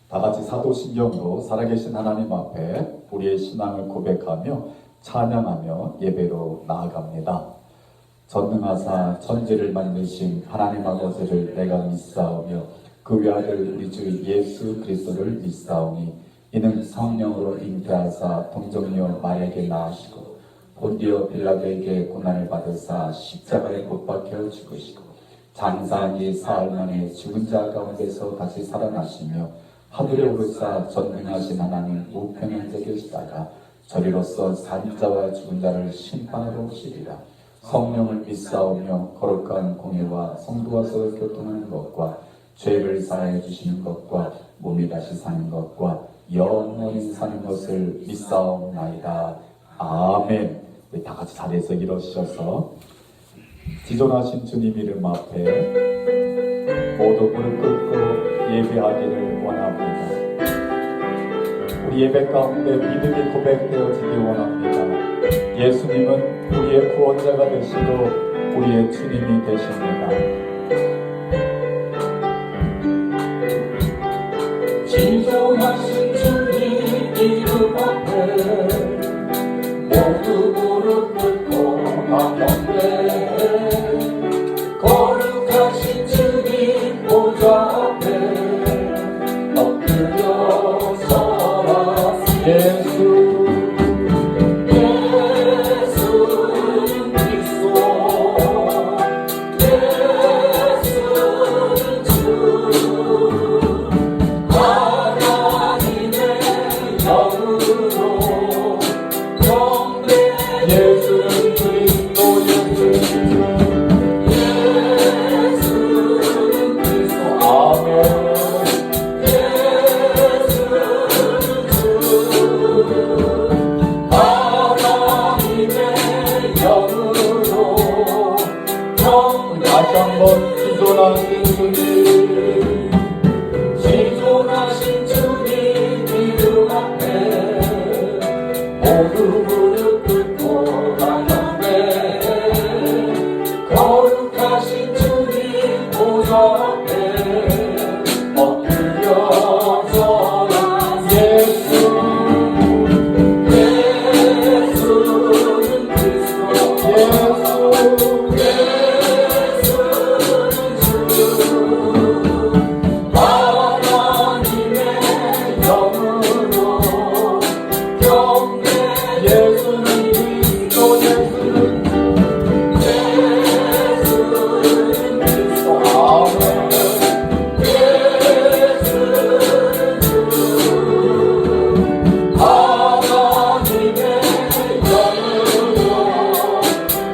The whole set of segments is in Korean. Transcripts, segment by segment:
다 같이 사도신경으로 살아계신 하나님 앞에 우리의 신앙을 고백하며 찬양하며 예배로 나아갑니다. 전능하사 천지를 만드신 하나님 아버지를 내가 믿사오며 그 외아들 우리 주 예수 그리스도를 믿사오니 이는 성령으로 잉태하사 동정녀 마리아에게 낳으시고 본디오 빌라도에게 고난을 받으사 십자가에 못 박혀 죽으시고 장사하기 사흘 만에 죽은 자 가운데서 다시 살아나시며 하늘에 오르사 전능하신 하나님 우편에 앉아 계시다가 저리로서 산 자와 죽은 자를 심판하러 오시리라. 성령을 믿사오며 거룩한 공예와 성도와 서로 교통하는 것과 죄를 사하여 주시는 것과 몸이 다시 사는 것과 영원히 사는 것을 믿사옵나이다. 아멘. 우리 다 같이 자리에서 일어서셔서 지존하신 주님 이름 앞에 모두 무릎 꿇고 예배하기를 원합니다. 우리 예배 가운데 믿음이 고백되어지기 원합니다. 예수님은 우리의 구원자가 되시고 우리의 주님이 되십니다. 지존하신 주님 이름 앞에 모두 무릎 꿇고 나경배 거룩하신 주님 보좌 앞에 엎드려 서라. 예수는 그리스도 예수는 주 하나님의 영으로 경배 예수는 그리스도 예수는 그리스도 아멘. 다시 한번 지존하신 주님 지존하신 주님 이름 앞에 모두 무릎 꿇고 나경배 거룩하신 주님 보좌 앞에 엎드려 서라. 예수는 그리스도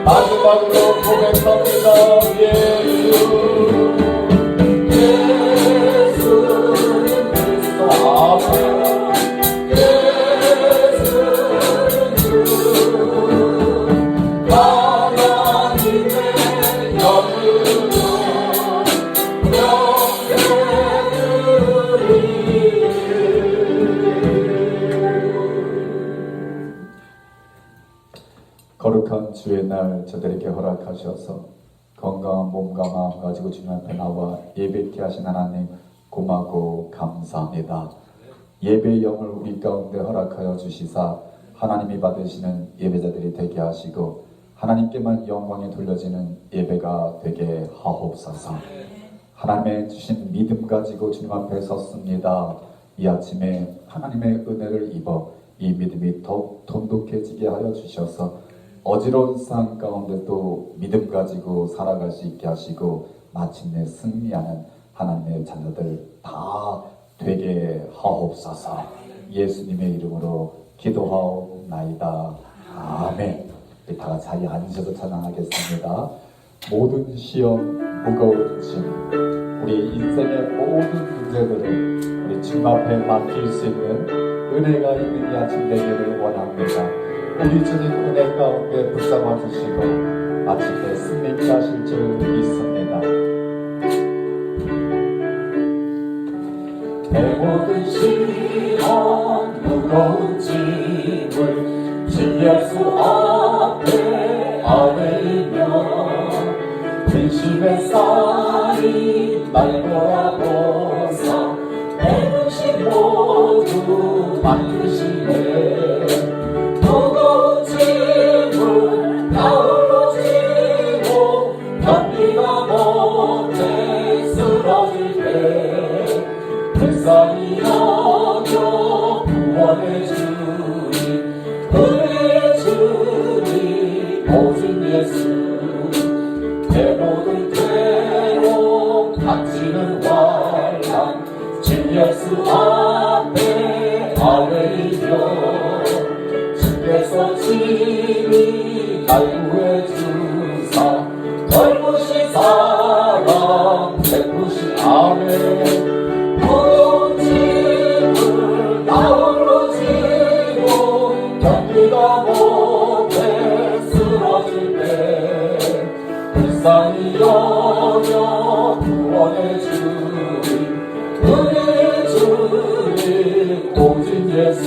마지막으로 고백합니다. 예수는 그리스도 아멘. 예수는 주 하나님의 영으로 거룩한 주의 날 저들에게 허락하셔서 건강한 몸과 마음 가지고 주님 앞에 나와 예배케 하신 하나님 고맙고 감사합니다. 예배의 영을 우리 가운데 허락하여 주시사 하나님이 받으시는 예배자들이 되게 하시고 하나님께만 영광이 돌려지는 예배가 되게 하옵소서. 하나님의 주신 믿음 가지고 주님 앞에 섰습니다. 이 아침에 하나님의 은혜를 입어 이 믿음이 더욱 돈독해지게 하여 주셔서 어지러운 삶 가운데도 믿음 가지고 살아갈 수 있게 하시고 마침내 승리하는 하나님의 자녀들 다 되게 하옵소서. 예수님의 이름으로 기도하옵나이다. 아멘. 우리 다 같이 자리에 앉으셔서 찬양하겠습니다. 모든 시험, 무거운 짐, 우리 인생의 모든 문제들을 우리 주님 앞에 맡길 수 있는 은혜가 있는 이 아침 되기를 원합니다. 우리 주님 은혜 가운데 붙잡아 주시고 마침내 승리케 하실 줄 믿습니다. 내 모든 시험 무거운 짐을 주 예수 앞에 아뢰며 근심의 쌀이 날 돌아보사 내 근심 주 만드시네 무거운 짐을 나홀로 지고 견디다 못해 쓰러질 때 불쌍히 여겨 구원해 주니 은혜의 주님 오직 예수 내 모든 괴로움 닥치는 환란 주 예수 앞에 아뢰이며 주께서 친히 날 구해주사 넓으신 사랑 베푸시 아멘 무거운 짐을 나 홀로 지고 견디다 못해 쓰러질 때 불쌍히 여겨 구원해 주니 은혜의 주님 오직 예수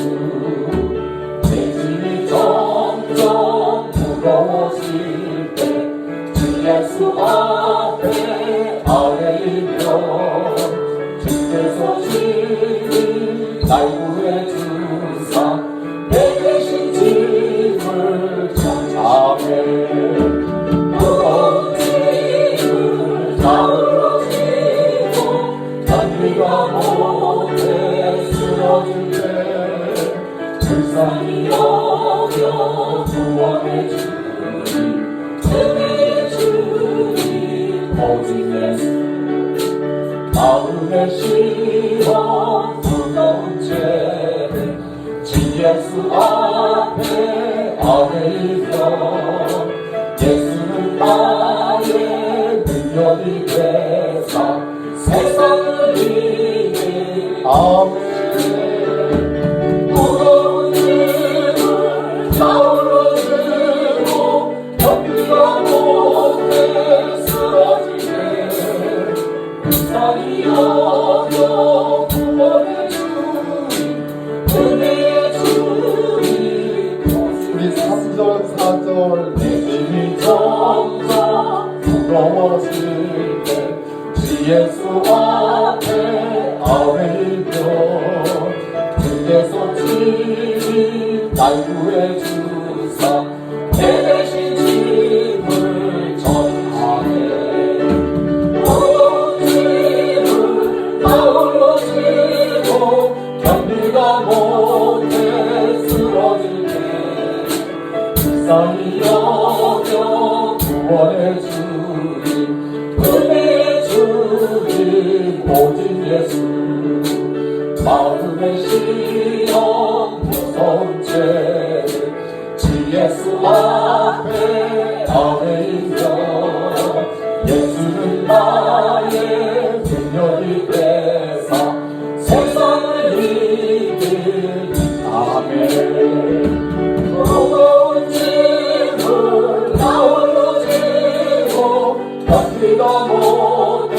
내 짐이 점점 무거워질 때 주 예수 앞에 아뢰이며 주께서 친히 날 구해주사 내 대신 짐을 아멘 무거운 짐을 나홀로 지고 견디다 못해 쓰러질 때 불쌍히 여겨 구원해 주니 은혜의 주님 오직 예수 마음의 시원 무거운 죄를 주 예수 앞에 아뢰이며 예수는 나의 능력이 되사 세상을 이길 아멘 무거운 짐을 나 홀로 지고 견디다 못해 쓰러질 때 불쌍히 여겨 구원해 주니 은혜의 주님 우리 3절 4절 내 짐이 점점 무거워질 때 주 예수 앞에 아뢰이며 주께서 친히 날 구해주사 내 대신 짐을 전하네 무거운 짐을 나 홀로 지고 견디다 못해 쓰러질 때 불쌍히 여겨 구원해 주니 은혜의 주님 오직 예수 마음의 시험 무서운 죄를 주 예수 앞에 아뢰이며 예수는 나의 능력이 되사 세상을 이길 아멘 무거운 짐을 나 홀로 지고 견디다 못해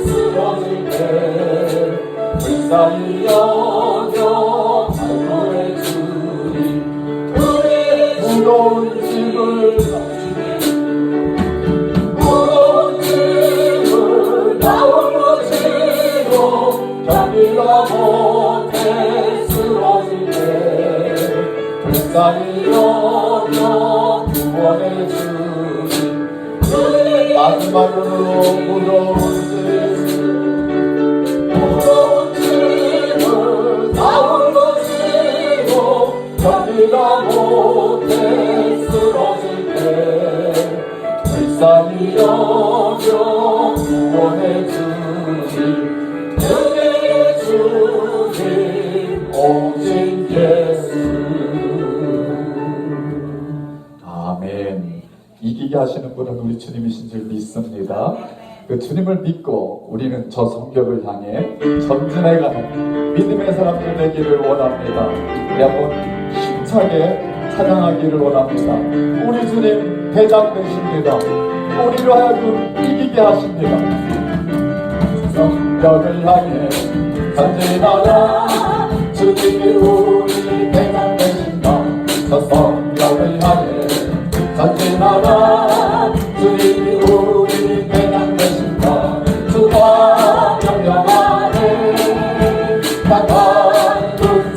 쓰러질 때 불쌍히 여겨 구원해 주니 은혜의 무거운 짐을 나 홀로 지고 견디다 못해 쓰러질 때 불쌍히 여겨 구원해 주니 마지막으로 무거운 짐을 나 홀로 지고 견디다 못해 쓰러질 때 불쌍히 여겨 구원해 주니 은혜의 주님 오직 예수 아멘. 이기게 하시는 분은 우리 주님이신 줄 믿습니다. 그 주님을 믿고 우리는 저 성벽을 향해 전진해가는 믿음의 사람들 되기를 원합니다. 우리 한번 힘차게 찬양하기를 원합니다. 우리 주님 대장 되십니다. 우리로 하여금 이기게 하십니다. 성벽을 향해 전진하라 주님이 우리 대장 되신다. 저 성벽을 향해 전진하라 주님이 우리 대장 되신다. 주와 명령 아래 나간 그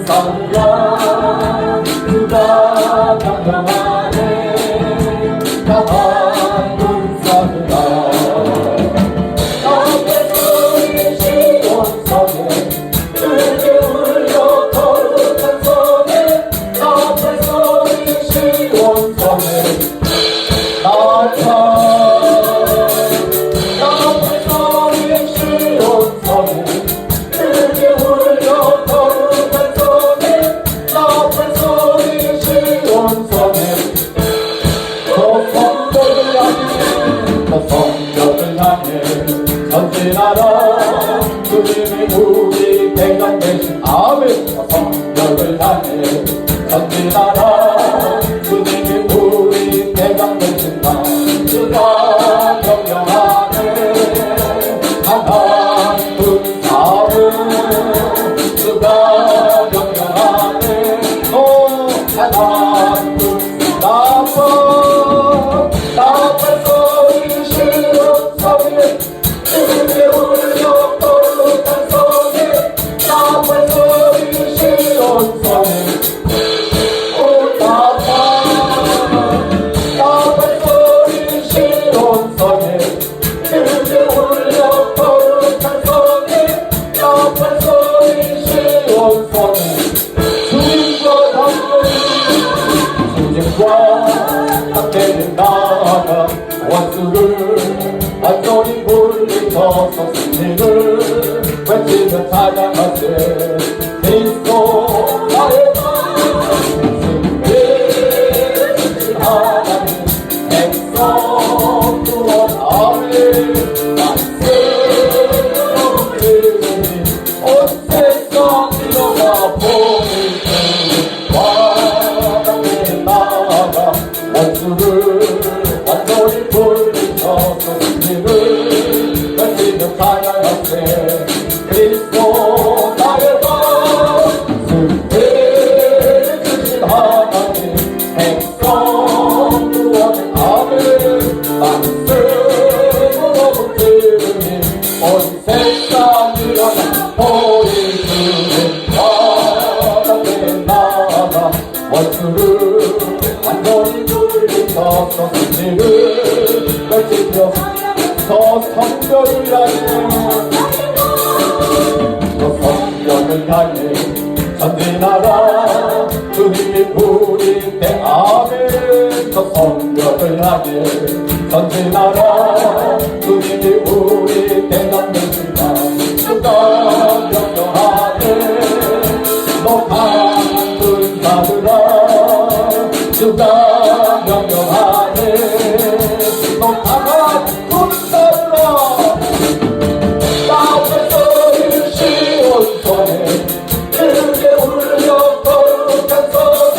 대강 대신 아멘 성벽을 향해 전진하라 주님이 우리 대강 되신다 주가 명령하네 강한 군사를 주가 명령하네 강한 군사와 나팔 소리 실은 성에 주님의 울려 거룩한 성에 나팔 소리 실은 성에 나팔 소리 실은 성에 주님의 울려 거룩한 성에 나팔 소리 실은 성에 주님과 함께 나아가 원수를 완전히 물리쳐서 승리를 외치며 찬양하세 그리스도 나의 승리를 주신 하나님 백성 구원하리 말씀으로 부르니 온 세상 일어나 보니 원수를 완전히 물리쳐서 승리를 외치며 찬양하세 그리스도 나의 방 승리를 주신 하나님 백성 구원하는 말씀으로 붙들으니 온 세상 일어나 보이는 바람에 나가 원수를 완전히 물리쳐서 승리를 외치며 저 성벽을 향해 저 성벽을 향해 전진하라 주님이 우리 때 아멘 저 성벽을 향해 전진하라 주님이 우리 때 남는다 주가 명령하네 너 강한 군사들아 주가 명령하네 너 강한 군사들아 나팔 소리 쉬운 손에 크게 울려 거룩한 손에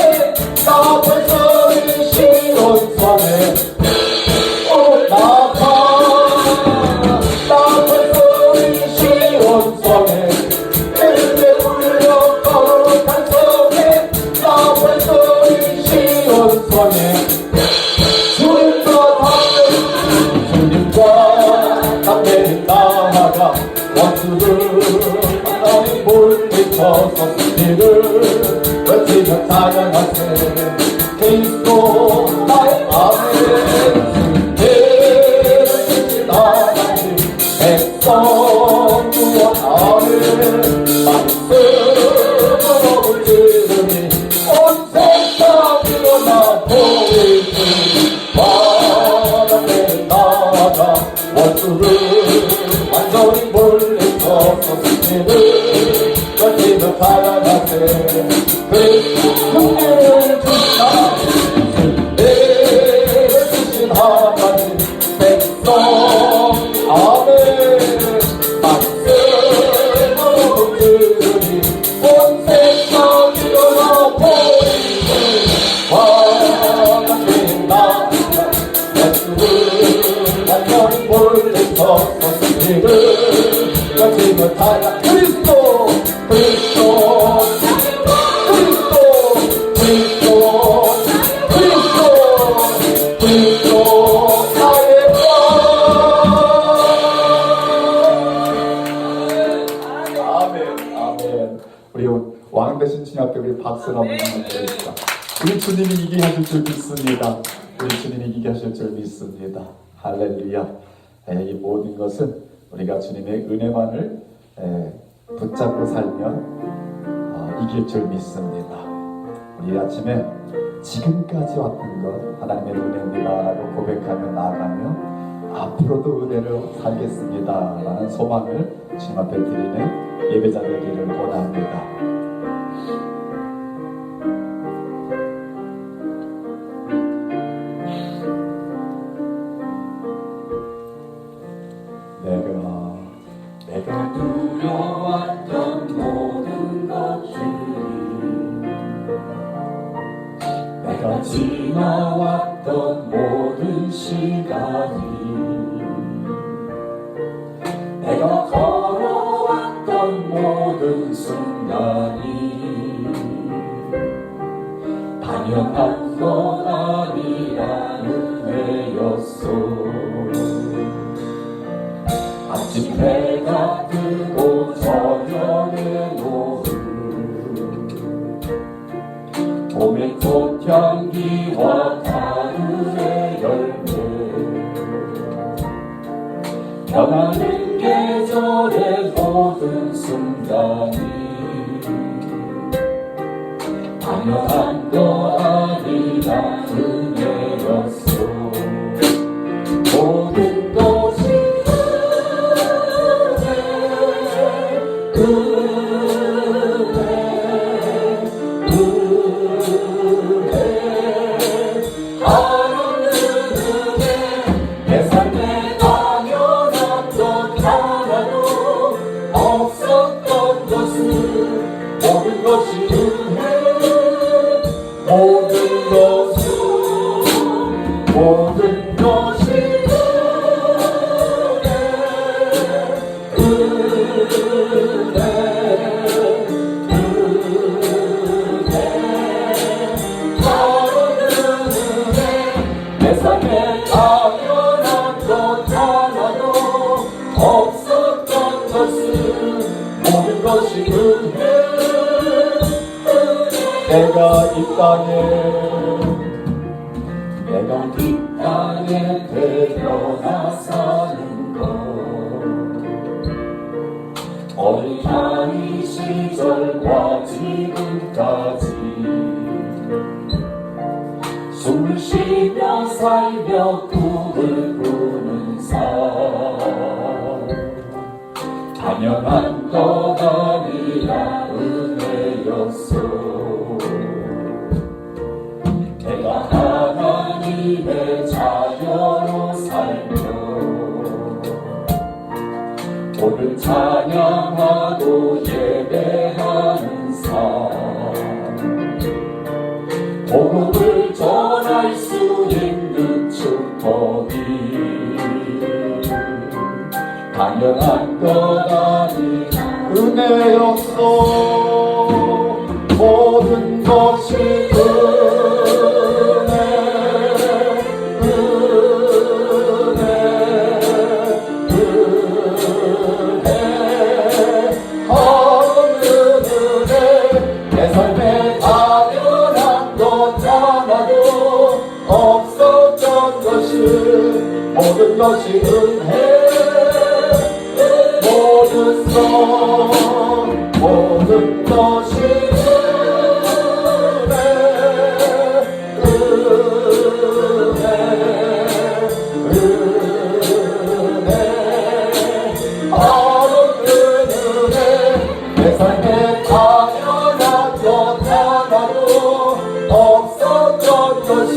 나팔 소리 쉬운 손에 나팔 소리 쉬운 손에 크게 울려 거룩한 손에 나팔 소리 쉬운 손에 주님과 함께 나아가 원수를 완전히 물리쳐서 승리를 외치며 찬양하세 그리스도 나의 아멘 승리를 주신 하나님 백성 구원하는 말씀으로 물들으니 온 세상 일어나 보이니 바람에 나가 원수를 완전히 물리쳐서 승리를 외치며 찬양하세 그리스도를 주신 하나님 백성 아멘 말씀으로 들으니 온 세상 일어나 보이니 바람에 나가 원수를 완전히 물리쳐서 승리를 외치며 찬양 그리스도 그리스도 그리스도 그리스도 그리스도 그리스도 나의 아멘 아멘 우리 왕 대신 주님 앞에 우리 박수를 한번 드립시다. 우리 주님이 이기게 하실 줄 믿습니다. 우리 주님이 이기게 하실 줄 믿습니다. 할렐루야. 이 모든 것은 우리가 주님의 은혜만을 붙잡고 살면 이길 줄 믿습니다. 우리 아침에 지금까지 왔던 것 하나님의 은혜입니다 라고 고백하며 나아가며 앞으로도 은혜로 살겠습니다 라는 소망을 주님 앞에 드리는 예배자 되기를 원합니다. 내가 두려웠던 모든 내가 지나왔던 모든 시간이, 내가 걸어왔던 모든 순간이 당연한 것 아니라 은혜였소. 아침 해가 뜨고 저녁에 노을, 봄의 꽃향기와 가을의 열매, 변하는 계절의 모든 순간이 당연한 거 아니라 은혜였소. 모든 것이 내 삶에 당연했던 하나도 없었던 것은 모든 것이 은혜, 모든 것이 내 삶에 당연한 것 하나도 없었던 것은 모든 것이 은혜. 내가 이 땅에 태어나 사는 것, 어린아이 시절과 지금까지 숨을 쉬며 살며 꿈을 꾸는 삶, 당연한 것 아니라 은혜였소. 내가 하나님의 자녀로 살며 오늘 찬양하고 예배하는 삶, 복음을 전할 수 있는 축복이 당연한 것 아니라 은혜였소. 모든 것이 내 삶에 당연한 것 하나도 없었던 것은 모든 것이 은혜, 모든 것이 내 삶에 당연한 것 하나도 없었던 것이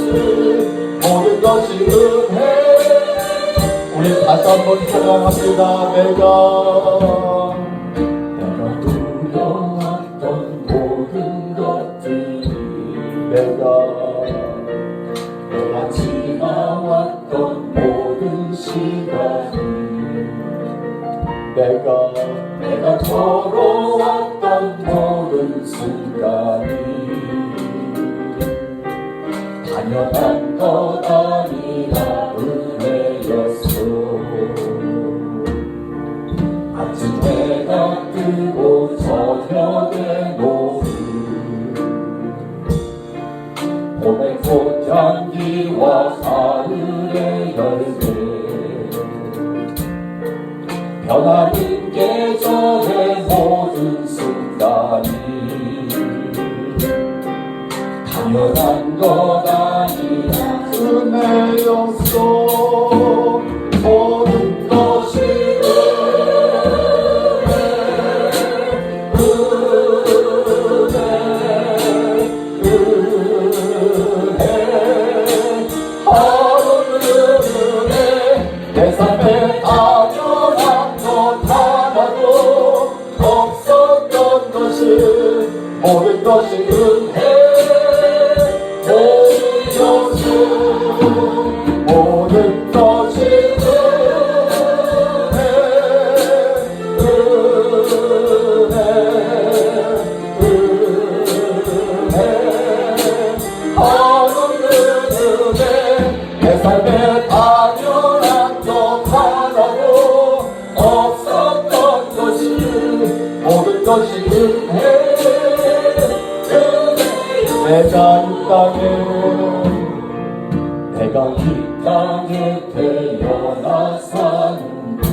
모든 것이 은혜. 우리 다시 한번 찬양합니다. 내가 두려웠던 모든 것들이, 내가 지나왔던 모든 시간이, 내가 걸어왔던 모든 순간이 당연한 것 아니라 은혜였소. 아침 해가 뜨고 저녁에 노을, 봄의 꽃향기와 가을의 열매, 변하는 계절의 모든 순간이 당연한 것 아니라 은혜였소. 모든 것이 내 삶에 당연한 것 하나도 없었던 것은 모든 것이 은혜, 모든 은혜 내가 이 땅에 태어나 사는 것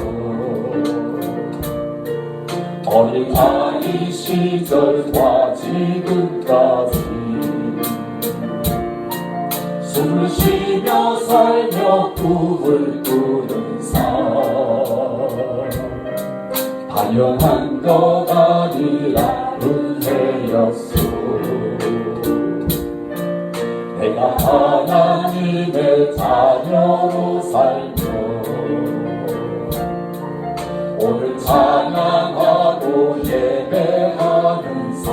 어린 아이 시절과 지금까지 숨을 쉬며 살며 꿈을 꾸는 삶 당연한 것 아니라 은혜였소. 내가 하나님의 자녀로 살며 오늘 찬양하고 예배하는 삶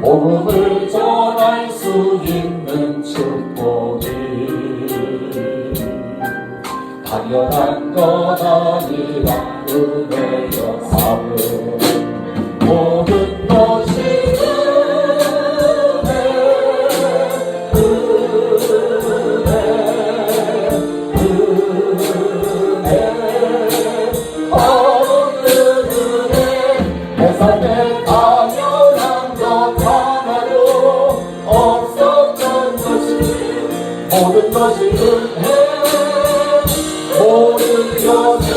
복음을 전할 수 있는 축복이 당연한 것 아니라 은혜였사오니 모든 것이 내 삶에 당연한 것 하나도 없었던 것이 모든 것이 은혜 모든 것이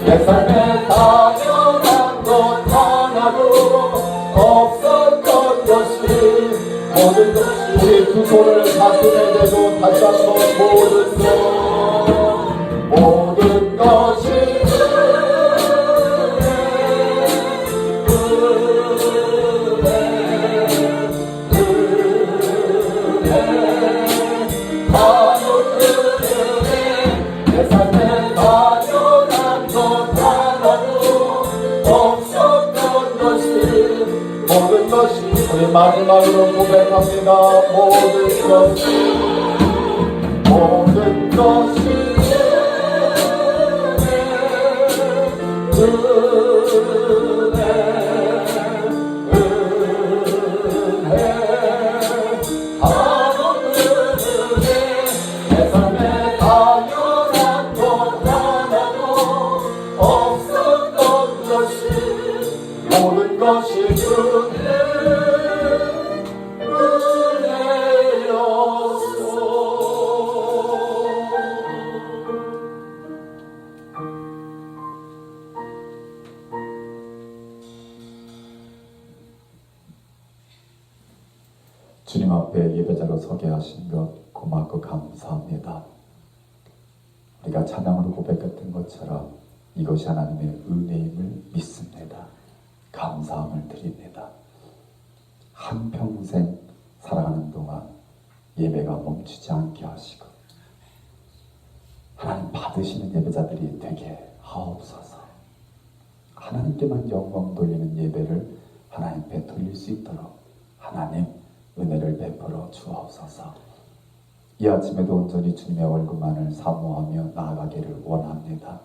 내 삶에 당연한 것 하나도 없었던 것이 모든 것이 우리 두 손을 가슴에 대고 다시 한번 모든 것이 내 삶에 당연한 것 하나도 없었던 것이 모든 것이 우리 마지막으로 고백합니다. 모든 것이 내 삶에 당연한 것 하나도 없었던 것이 모든 것이 주님 앞에 예배자로 서게 하신 것 고맙고 감사합니다. 우리가 찬양으로 고백했던 것처럼 이것이 하나님의 은혜임을 믿습니다. 감사함을 드립니다. 한평생 살아가는 동안 예배가 멈추지 않게 하시고 하나님 받으시는 예배자들이 되게 하옵소서. 하나님께만 영광 돌리는 예배를 하나님께 돌릴 수 있도록 하나님 은혜를 베풀어 주옵소서. 이 아침에도 온전히 주님의 얼굴만을 사모하며 나아가기를 원합니다.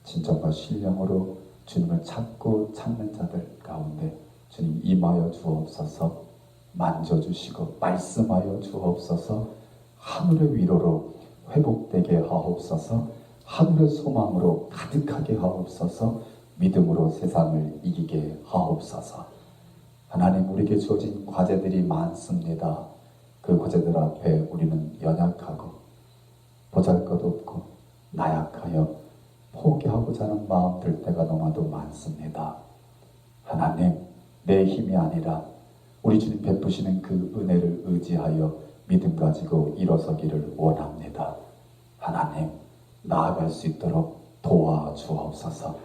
진정과 신령으로 주님을 찾고 찾는 자들 가운데 주님 임하여 주옵소서. 만져주시고 말씀하여 주옵소서. 하늘의 위로로 회복되게 하옵소서. 하늘의 소망으로 가득하게 하옵소서. 믿음으로 세상을 이기게 하옵소서. 하나님, 우리에게 주어진 과제들이 많습니다. 그 과제들 앞에 우리는 연약하고 보잘것없고 나약하여 포기하고자 하는 마음 들 때가 너무나도 많습니다. 하나님, 내 힘이 아니라 우리 주님 베푸시는 그 은혜를 의지하여 믿음 가지고 일어서기를 원합니다. 하나님, 나아갈 수 있도록 도와주옵소서.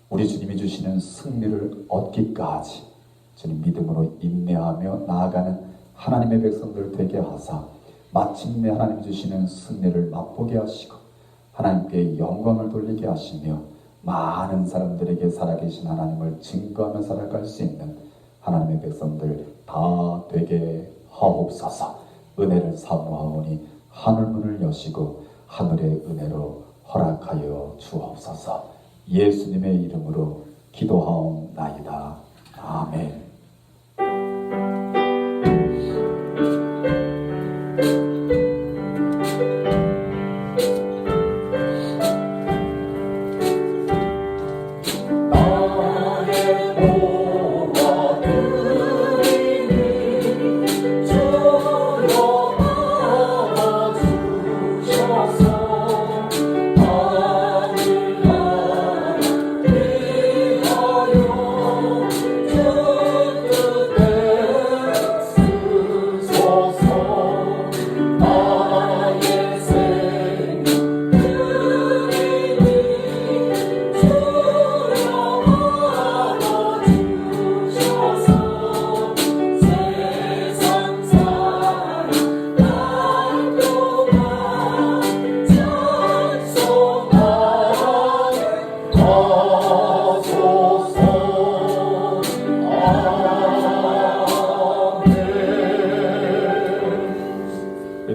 우리 주님이 주시는 승리를 얻기까지 주님 믿음으로 인내하며 나아가는 하나님의 백성들 되게 하사 마침내 하나님 주시는 승리를 맛보게 하시고 하나님께 영광을 돌리게 하시며 많은 사람들에게 살아계신 하나님을 증거하며 살아갈 수 있는 하나님의 백성들 다 되게 하옵소서. 은혜를 사모하오니 하늘문을 여시고 하늘의 은혜로 허락하여 주옵소서. 예수님의 이름으로 기도하옵나이다. 아멘.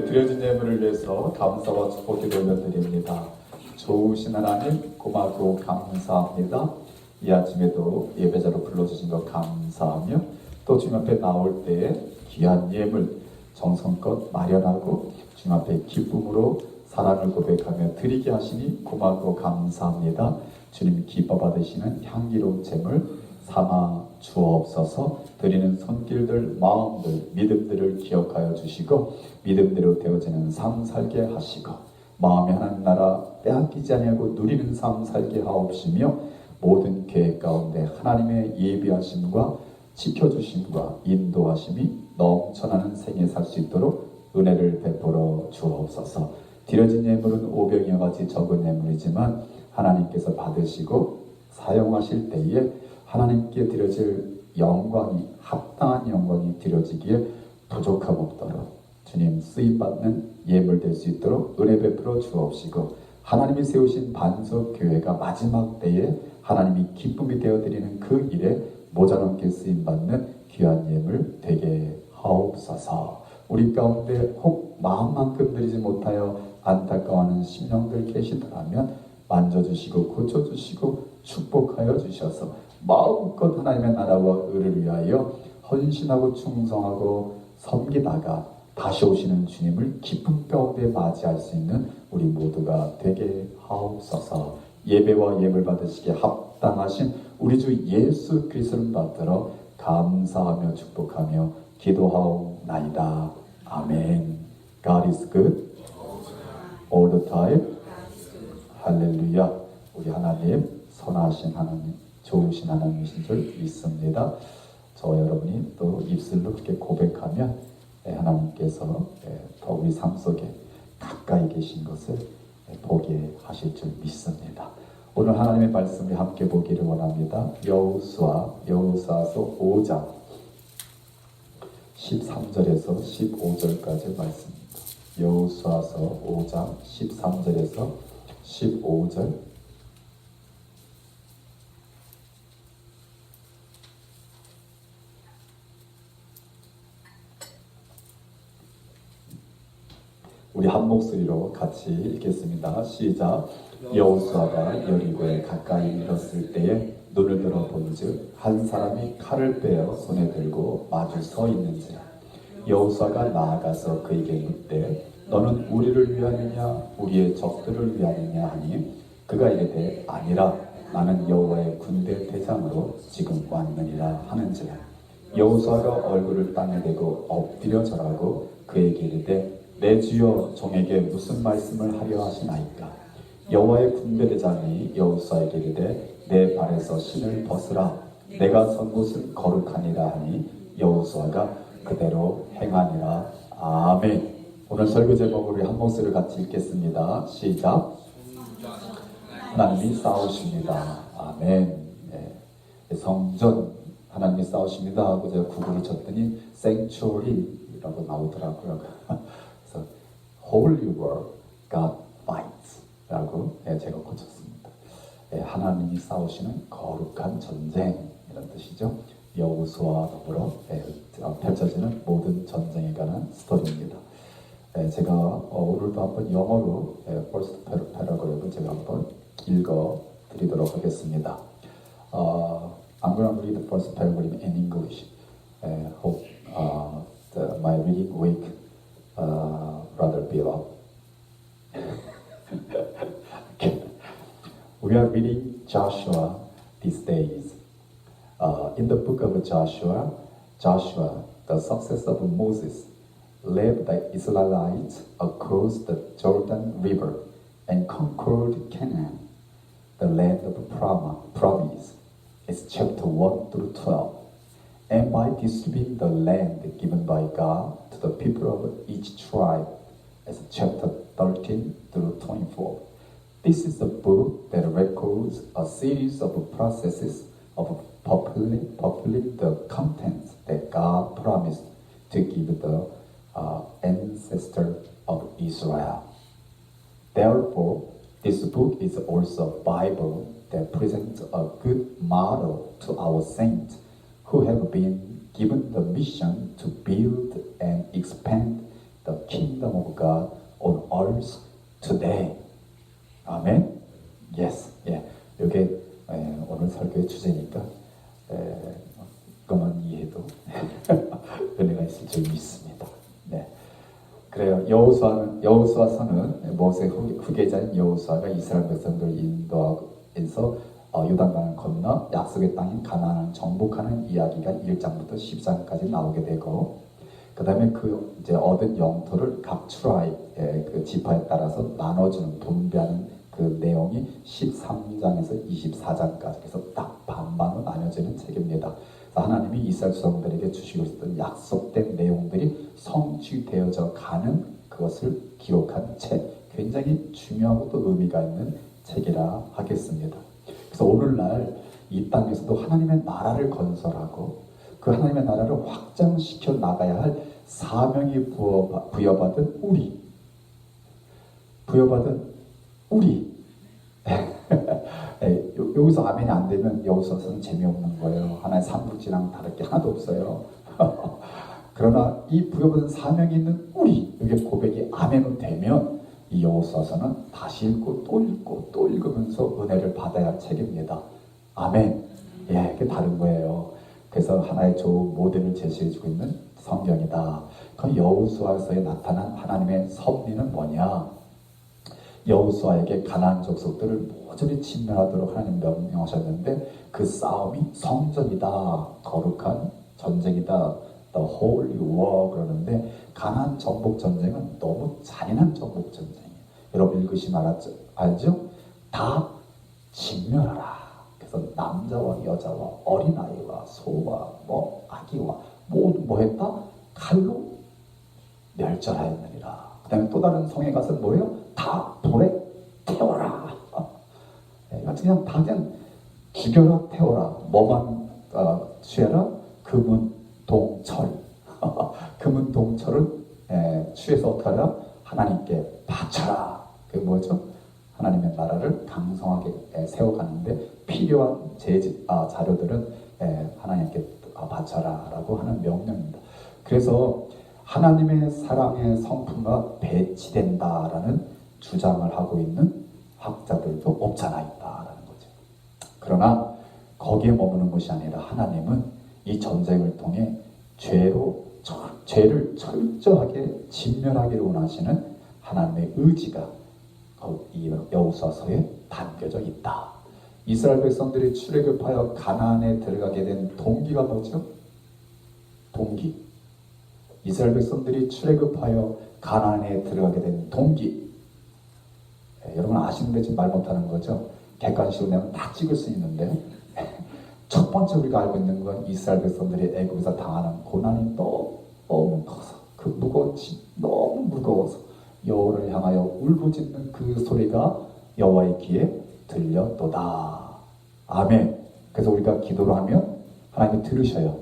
드려진 예물을 위해서 감사와 축복 기도 올려드립니다. 좋으신 하나님 고맙고 감사합니다. 이 아침에도 예배자로 불러주신 것 감사하며 또 주님 앞에 나올 때에 귀한 예물 정성껏 마련하고 주님 앞에 기쁨으로 사랑을 고백하며 드리게 하시니 고맙고 감사합니다. 주님 기뻐 받으시는 향기로운 제물 삼아 주옵소서. 드리는 손길들, 마음들, 믿음들을 기억하여 주시고 믿음대로 되어지는 삶 살게 하시고 마음의 하나님 나라 빼앗기지 아니하고 누리는 삶 살게 하옵시며 모든 계획 가운데 하나님의 예비하심과 지켜주심과 인도하심이 넘쳐나는 생애 살 수 있도록 은혜를 베풀어 주옵소서. 드려진 예물은 오병이와 같이 적은 예물이지만 하나님께서 받으시고 사용하실 때에 하나님께 드려질 영광이 합당한 영광이 드려지기에 부족함 없도록 주님 쓰임받는 예물 될 수 있도록 은혜 베풀어 주옵시고 하나님이 세우신 반석교회가 마지막 때에 하나님이 기쁨이 되어드리는 그 일에 모자람게 쓰임받는 귀한 예물 되게 하옵소서. 우리 가운데 혹 마음만큼 드리지 못하여 안타까워하는 심령들 계시더라면 만져주시고 고쳐주시고 축복하여 주셔서 마음껏 하나님의 나라와 의를 위하여 헌신하고 충성하고 섬기다가 다시 오시는 주님을 기쁨 가운데 맞이할 수 있는 우리 모두가 되게 하옵소서. 예배와 예물 받으시기에 합당하신 우리 주 예수 그리스도를 받들어 감사하며 축복하며 기도하옵나이다. 아멘. God is good all the time. 할렐루야. 우리 하나님 선하신 하나님, 좋으신 하나님이신 줄 믿습니다. 저와 여러분이 또 입술로 그렇게 고백하면 하나님께서 더 우리 삶 속에 가까이 계신 것을 보게 하실 줄 믿습니다. 오늘 하나님의 말씀을 함께 보기를 원합니다. 여호수아서 5장 13절에서 15절까지 말씀입니다. 여호수아서 5장 13절에서 15절. 우리 한 목소리로 같이 읽겠습니다. 시작. 여호수아가 여리고에 가까이 이르렀을 때에 눈을 들어 본즉 한 사람이 칼을 빼어 손에 들고 마주 서 있는지라. 여호수아가 나아가서 그에게 묻되 너는 우리를 위하느냐 우리의 적들을 위하느냐 하니 그가 이르되 아니라 나는 여호와의 군대 대장으로 지금 왔느니라 하는지라. 여호수아가 얼굴을 땅에 대고 엎드려 절하고 그에게 이르되 내 주여 종에게 무슨 말씀을 하려 하시나이까. 여호와의 군대대장이 여호수아에게 이르되 내 발에서 신을 벗으라. 내가 선 곳은 거룩하니라 하니 여호수아가 그대로 행하니라. 아멘. 오늘 설교 제목으로 한 목소리를 같이 읽겠습니다. 시작. 하나님이 싸우십니다. 아멘. 네. 성전 하나님이 싸우십니다 하고 제가 구글을 쳤더니 sanctuary라고 나오더라고요. 그래서 Holy War, God fights 라고 제가 고쳤습니다. 하나님이 싸우시는 거룩한 전쟁 이런 뜻이죠. 여호수아와 더불어 펼쳐지는 모든 전쟁에 관한 스토리입니다. 제가 오늘도 한번 영어로 First Paragraph을 제가 한번 읽어 드리도록 하겠습니다. I'm going to read the first paragraph in English. Hope my reading week rather be up. Okay. We are reading Joshua these days. In the book of Joshua, the successor of Moses, led the Israelites across the Jordan River and conquered Canaan, the land of promise. It's chapter 1 through 12. And by distributing the land given by God to the people of each tribe, as chapter 13 through 24. This is a book that records a series of processes of fulfilling the contents that God promised to give the ancestor of Israel. Therefore, this book is also a Bible that presents a good model to our saints who have been given the mission to build and expand the kingdom of God on earth today. 아멘? Yes. 예. 이게 오늘 설교의 주제니까 그것만 이해해도 은혜가 있을 줄 믿습니다. 네. 그래요. 여호수아서는 모세 후계자인 여호수아가 이스라엘 백성들을 인도해서 요단강을 건너 약속의 땅인 가나안을 정복하는 이야기가 1장부터 10장까지 나오게 되고, 그 다음에 그 이제 얻은 영토를 각 트라이브의 그 지파에 따라서 나눠주는 분배하는 그 내용이 13장에서 24장까지 그래서 딱 반반으로 나눠지는 책입니다. 하나님이 이스라엘 백성들에게 주시고 있었던 약속된 내용들이 성취되어져 가는 그것을 기록한 책, 굉장히 중요하고 또 의미가 있는 책이라 하겠습니다. 그래서 오늘날 이 땅에서도 하나님의 나라를 건설하고 그 하나님의 나라를 확장시켜 나가야 할 사명이 부여받은 우리 여기서 아멘이 안 되면 여호수아서는 재미없는 거예요. 하나의 삼국지랑 다를 게 하나도 없어요. 그러나 이 부여받은 사명이 있는 우리, 이게 고백이 아멘은 되면 이 여호수아서는 다시 읽고 또 읽으면서 은혜를 받아야 할 책입니다. 아멘. 예, 그게 다른 거예요. 그래서 하나의 좋은 모델을 제시해주고 있는 성경이다. 그 여호수아서에 나타난 하나님의 섭리는 뭐냐? 여호수아에게 가나안 족속들을 모조리 침멸하도록 하나님 명령하셨는데 그 싸움이 성전이다, 거룩한 전쟁이다, the holy war 그러는데 가나안 정복 전쟁은 너무 잔인한 정복 전쟁이에요. 여러분 읽으시면 알죠? 다 진멸하라. 그래서 남자와 여자와 어린아이와 소와 아기와 모두 뭐 했다? 칼로 멸절하였느니라. 그 다음에 또 다른 성에 가서 뭐예요? 다 불에 태워라. 그냥 다 그냥 죽여라, 태워라. 뭐만 취해라? 금은, 동, 철. 금은, 동, 철은 취해서 어떻게 하라? 하나님께 바쳐라. 그게 뭐죠? 하나님의 나라를 강성하게 세워가는데 필요한 자료들은 하나님께 바쳐라 라고 하는 명령입니다. 그래서 하나님의 사랑의 성품과 배치된다라는 주장을 하고 있는 학자들도 없잖아 있다라는 거죠. 그러나 거기에 머무는 것이 아니라 하나님은 이 전쟁을 통해 죄를 철저하게 진멸하기를 원하시는 하나님의 의지가 이 여호수아서에 담겨져 있다. 이스라엘 백성들이 출애굽하여 가나안에 들어가게 된 동기가 뭐죠? 이스라엘 백성들이 출애굽하여 가나안에 들어가게 된 동기. 여러분 아시는데 지금 말 못하는 거죠? 객관식으로 내면 다 찍을 수 있는데 첫 번째 우리가 알고 있는 건 이스라엘 백성들이 애굽에서 당하는 고난이 너무 커서 그 너무 무거워서 여호와를 향하여 울부짖는 그 소리가 여호와의 귀에 들렸도다. 아멘. 그래서 우리가 기도를 하면 하나님이 들으셔요.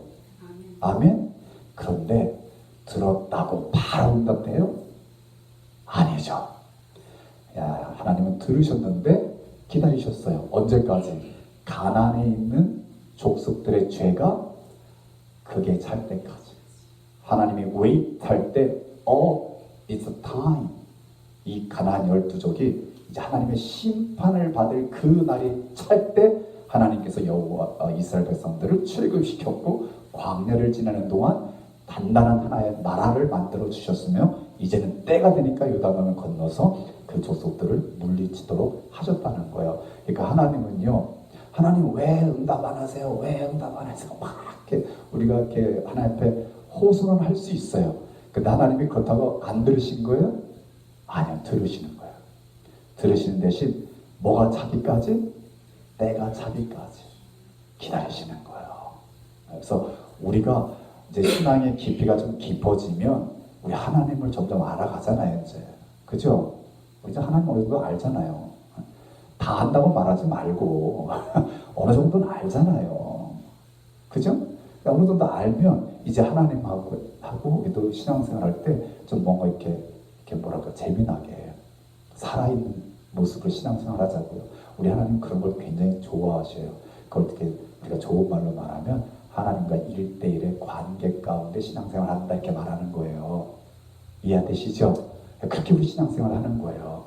아멘. 그런데 들었다고 바로 응답돼요? 아니죠. 하나님은 들으셨는데 기다리셨어요. 언제까지? 가나안에 있는 족속들의 죄가 그게 찰 때까지. 하나님이 wait 할 때 it's time. 이 가나안 12족이 이제 하나님의 심판을 받을 그 날이 찰 때 하나님께서 여호와 이스라엘 백성들을 출애굽시켰고 광야를 지나는 동안 단단한 하나의 나라를 만들어 주셨으며 이제는 때가 되니까 요단강을 건너서 그 족속들을 물리치도록 하셨다는 거예요. 그러니까 하나님은요, 하나님 왜 응답 안 하세요? 왜 응답 안 하세요? 막 이렇게 우리가 이렇게 하나님 앞에 호소는 할 수 있어요. 근데 하나님이 그렇다고 안 들으신 거예요? 아니요, 들으시는 거예요. 들으시는 대신 뭐가 차기까지? 때가 차기까지 기다리시는 거예요. 그래서 우리가 이제 신앙의 깊이가 좀 깊어지면 우리 하나님을 점점 알아가잖아요, 이제. 그죠? 우리 이제 하나님 어느 정도 알잖아요. 다 안다고 말하지 말고 어느 정도는 알잖아요. 그죠? 그러니까 어느 정도 알면 이제 하나님하고 우리도 신앙생활 할 때 좀 뭔가 이렇게 뭐랄까 재미나게 살아있는 모습으로 신앙생활 하자고요. 우리 하나님 그런 걸 굉장히 좋아하셔요. 그걸 어떻게 우리가 좋은 말로 말하면 하나님과 1대1의 관계 가운데 신앙생활 한다 이렇게 말하는 거예요. 이해되시죠? 그렇게 우리 신앙생활 하는 거예요.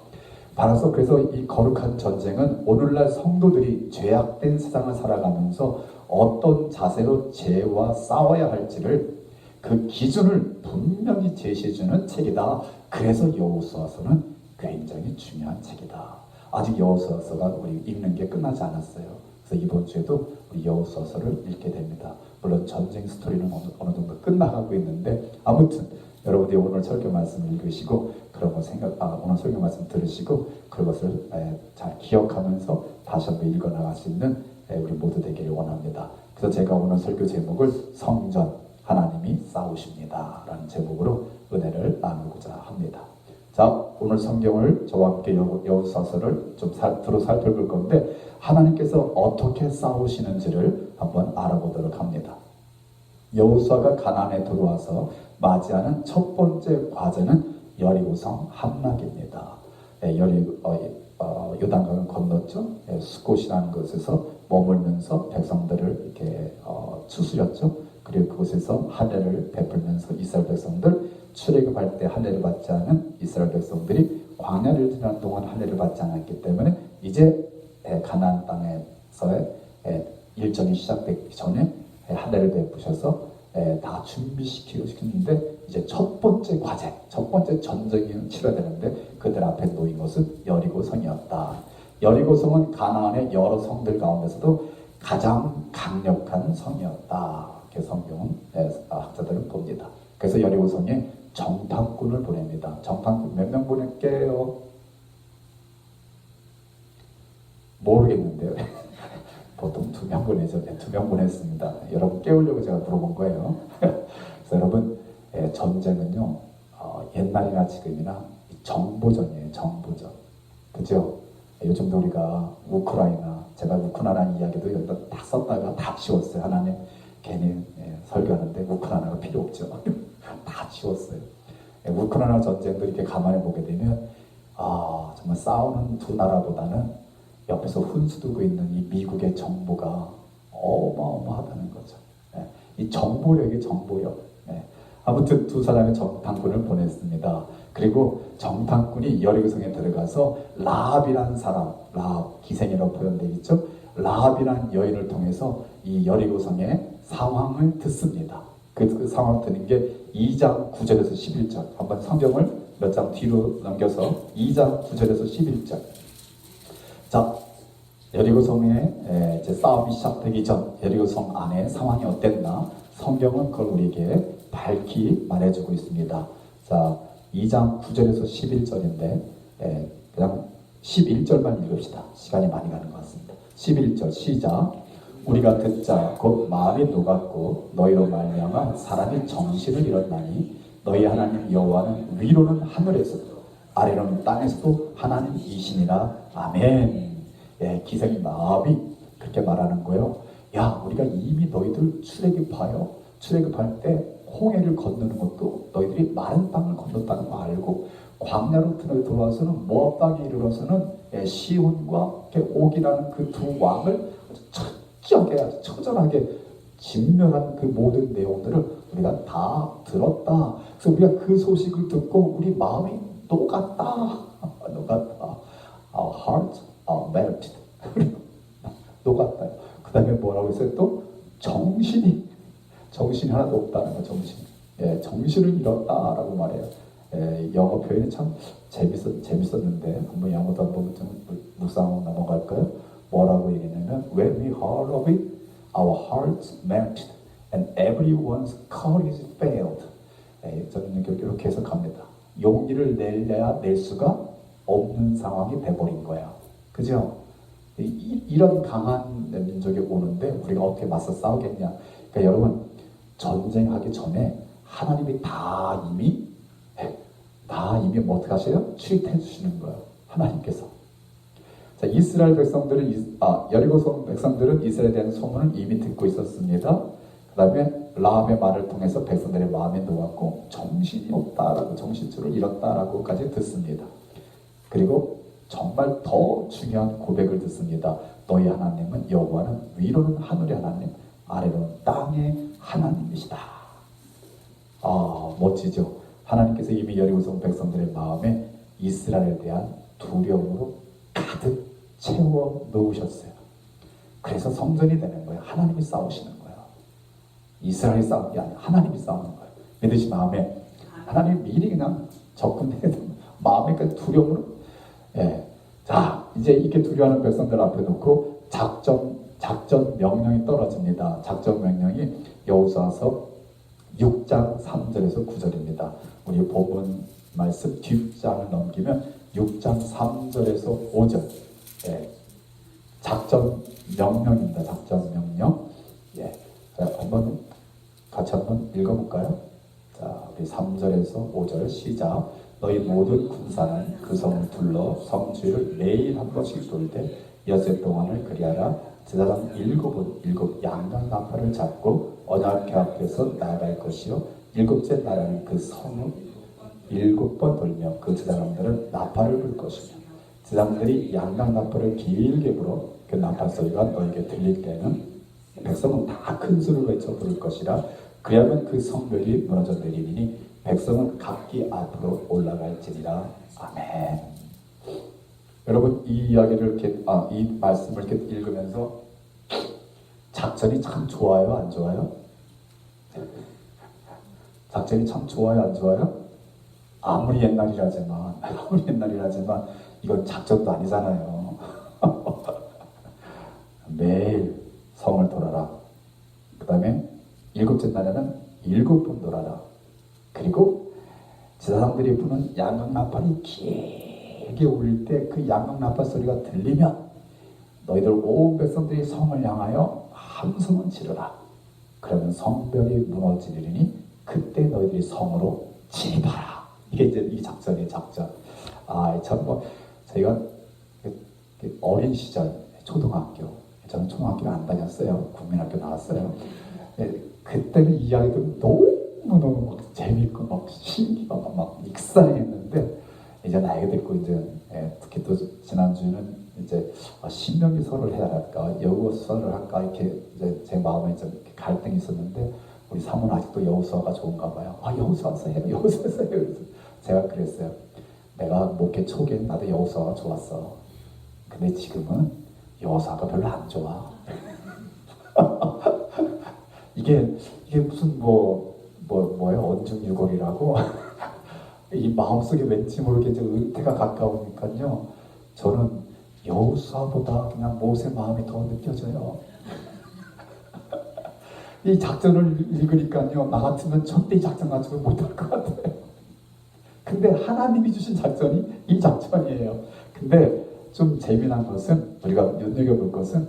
바라서 그래서 이 거룩한 전쟁은 오늘날 성도들이 죄악된 세상을 살아가면서 어떤 자세로 죄와 싸워야 할지를 그 기준을 분명히 제시해주는 책이다. 그래서 여호수아서는 굉장히 중요한 책이다. 아직 여호수아서가 우리 읽는 게 끝나지 않았어요. 그래서 이번 주에도 우리 여호수아서를 읽게 됩니다. 물론 전쟁 스토리는 어느 정도 끝나가고 있는데 아무튼 여러분들이 오늘 설교 말씀 읽으시고 그런 거 오늘 설교 말씀 들으시고 그것을 잘 기억하면서 다시 한번 읽어나갈 수 있는 우리 모두 되기를 원합니다. 그래서 제가 오늘 설교 제목을 성전 하나님이 싸우십니다 라는 제목으로 은혜를 나누고자 합니다. 자, 오늘 성경을 저와 함께 여호수아서를 좀 두루 살펴볼 건데 하나님께서 어떻게 싸우시는지를 한번 알아보도록 합니다. 여호수아가 가나안에 들어와서 맞이하는 첫 번째 과제는 여리고성 함락입니다. 요단강을 건넜죠. 숫곳이라는 곳에서 머물면서 백성들을 이렇게 추스렸죠. 그리고 그곳에서 할례를 베풀면서 이스라엘 백성들 출애굽할 때 할례를 받지 않은 이스라엘 백성들이 광야를 지나는 동안 할례를 받지 않았기 때문에 이제 가나안 땅에서의 일정이 시작되기 전에 할례를 베푸셔서 다 준비시키는데 이제 첫 번째 과제, 첫 번째 전쟁이 치러야 되는데 그들 앞에 놓인 것은 여리고성이었다. 여리고성은 가나안의 여러 성들 가운데서도 가장 강력한 성이었다. 이렇게 성경은 학자들은 봅니다. 그래서 여리고성에 정탐꾼을 보냅니다. 정탐꾼 몇 명 보낼게요? 모르겠는데요. 보통 2명 보내죠. 2명 보냈습니다. 여러분 깨우려고 제가 물어본 거예요. 그래서 여러분 전쟁은요 옛날이나 지금이나 정보전이에요. 정보전. 그죠? 요즘도 우리가 우크라이나 제가 우크라이나 이야기도 여기다 다 썼다가 다 지웠어요. 하나님 괜히 설교하는데 우크라이나가 필요 없죠. 다 지웠어요. 우크라이나 전쟁도 이렇게 가만히 보게 되면 정말 싸우는 두 나라보다는 옆에서 훈수두고 있는 이 미국의 정보가 어마어마하다는 거죠. 이 정보력이 정보력. 아무튼 두 사람의 정탐꾼을 보냈습니다. 그리고 정탐꾼이 여리고성에 들어가서 라합이라는 사람, 라합 기생이라고 표현되어 있죠. 라합이라는 여인을 통해서 이 여리고성의 상황을 듣습니다. 그 상황을 듣는 게 2장 9절에서 11절. 한번 성경을 몇 장 뒤로 넘겨서 2장 9절에서 11절. 자, 여리고성의 이제 싸움이 시작되기 전 여리고성 안에 상황이 어땠나? 성경은 그걸 우리에게 밝히 말해주고 있습니다. 자, 2장 9절에서 11절인데 그냥 11절만 읽읍시다. 시간이 많이 가는 것 같습니다. 11절 시작. 우리가 듣자 곧 마음이 녹았고 너희로 말미암아 사람이 정신을 잃었나니 너희 하나님 여호와는 위로는 하늘에서도 아래로는 땅에서도 하나님이시니라. 아멘. 기생이 라합이 그렇게 말하는 거예요. 야, 우리가 이미 너희들 출애굽할 때 홍해를 건너는 것도 너희들이 마른 땅을 건넜다는 거 알고 광야로 들어와서는 모압 땅에 이르러서는 시온과 옥이라는 그 두 왕을 철저하게 처절하게 진멸한 그 모든 내용들을 우리가 다 들었다. 그래서 우리가 그 소식을 듣고 우리 마음이 녹았다. Our hearts are melted. 녹았다. 그 다음에 뭐라고 했어요? 또 정신이 하나도 없다는 거. 정신을 잃었다라고 말해요. 영어 표현이 참 재밌었는데 한번 영어도 한번 좀 묵상하고 넘어갈까요? 뭐라고 얘기했냐면 When we heard of it, our hearts melted and everyone's courage failed. 저는 이렇게 해석합니다. 용기를 내야 낼 수가 없는 상황이 돼버린 거야. 그죠? 이런 강한 민족이 오는데 우리가 어떻게 맞서 싸우겠냐? 그러니까 여러분, 전쟁하기 전에 하나님이 다 이미 뭐 어떻게 하세요? 출입해 주시는 거예요. 하나님께서. 자, 이스라엘 백성들은 여리고 백성들은 이스라엘에 대한 소문을 이미 듣고 있었습니다. 그 다음에 라합의 말을 통해서 백성들의 마음에 녹았고 정신이 없다라고, 정신줄을 잃었다라고까지 듣습니다. 그리고 정말 더 중요한 고백을 듣습니다. 너희 하나님은 여호와는 위로는 하늘의 하나님, 아래로는 땅의 하나님이시다. 멋지죠. 하나님께서 이미 여리고성 백성들의 마음에 이스라엘에 대한 두려움으로 가득 채워 놓으셨어요. 그래서 성전이 되는 거예요. 하나님이 싸우시는 거예요. 이스라엘이 싸우는 게 아니라 하나님이 싸우는 거예요. 믿으시 마음에 하나님 미리 그냥 접근해야 됩니다. 마음에 그 두려움으로. 자, 이제 이렇게 두려워하는 백성들 앞에 놓고 작전 명령이 떨어집니다. 작전 명령이 여호수아서 6장 3절에서 9절입니다. 우리 본문 말씀 뒷장을 넘기면 6장 3절에서 5절. 작전 명령입니다. 작전 명령. 같이 한번 읽어볼까요? 자, 우리 3절에서 5절 시작. 너희 모든 군사는 그 성을 둘러 성주를 매일 한 번씩 돌되 엿새 동안을 그리하라. 제사장 일곱 양각 나팔을 잡고 언약궤 앞에서 나아갈 것이요, 일곱째 날에는 그 성을 7번 돌며 그 제사장들은 나팔을 불 것이며, 제사장들이 양각 나팔을 길게 불어 그 나팔 소리가 너에게 들릴 때는 백성은 다 큰 소리로 외쳐 부를 것이라. 그리하면 그 성벽이 무너져 내리니 백성은 각기 앞으로 올라갈지니라. 아멘. 여러분, 이 이야기를 이렇게 이 말씀을 이렇게 읽으면서 작전이 참 좋아요, 안 좋아요? 작전이 참 좋아요, 안 좋아요? 아무리 옛날이라지만 이건 작전도 아니잖아요. 매일 성을 돌아라. 그 다음에 7째 날에는 7번 돌아라. 그리고 제사장들이 부는 양각 나팔이 길게 울릴 때 그 양각 나팔 소리가 들리면 너희들 온 백성들이 성을 향하여 함성을 지르라. 그러면 성벽이 무너지리니 그때 너희들이 성으로 진입하라. 이게 이제 이 작전이에요, 작전. 참 저희가 어린 시절 초등학교, 저는 초등학교를 안 다녔어요. 국민학교 나왔어요. 그때는 이야기도 너무너무 재밌고 신기하고 익살했는데, 이제 나이가 됐고 이제 특히 또 지난주에는 이제 신명기서를 해야 할까, 여호수아를 할까, 이렇게 이제 제 마음에 좀 갈등이 있었는데, 우리 사모는 아직도 여호수아가 좋은가 봐요. 여호수아서 해요, 여호수아서 해요. 그래서 제가 그랬어요. 내가 목회 초기엔 나도 여호수아가 좋았어. 근데 지금은 여호수아가 별로 안 좋아. 이게 무슨 뭐예요? 언중유골이라고. 이 마음속에 왠지 모르게 이제 은퇴가 가까우니까요. 저는 여호수아보다 그냥 모세 마음이 더 느껴져요. 이 작전을 읽으니까요, 나 같으면 절대 이 작전 가지고 못할 것 같아요. 근데 하나님이 주신 작전이 이 작전이에요. 근데 좀 재미난 것은, 우리가 눈여겨볼 것은,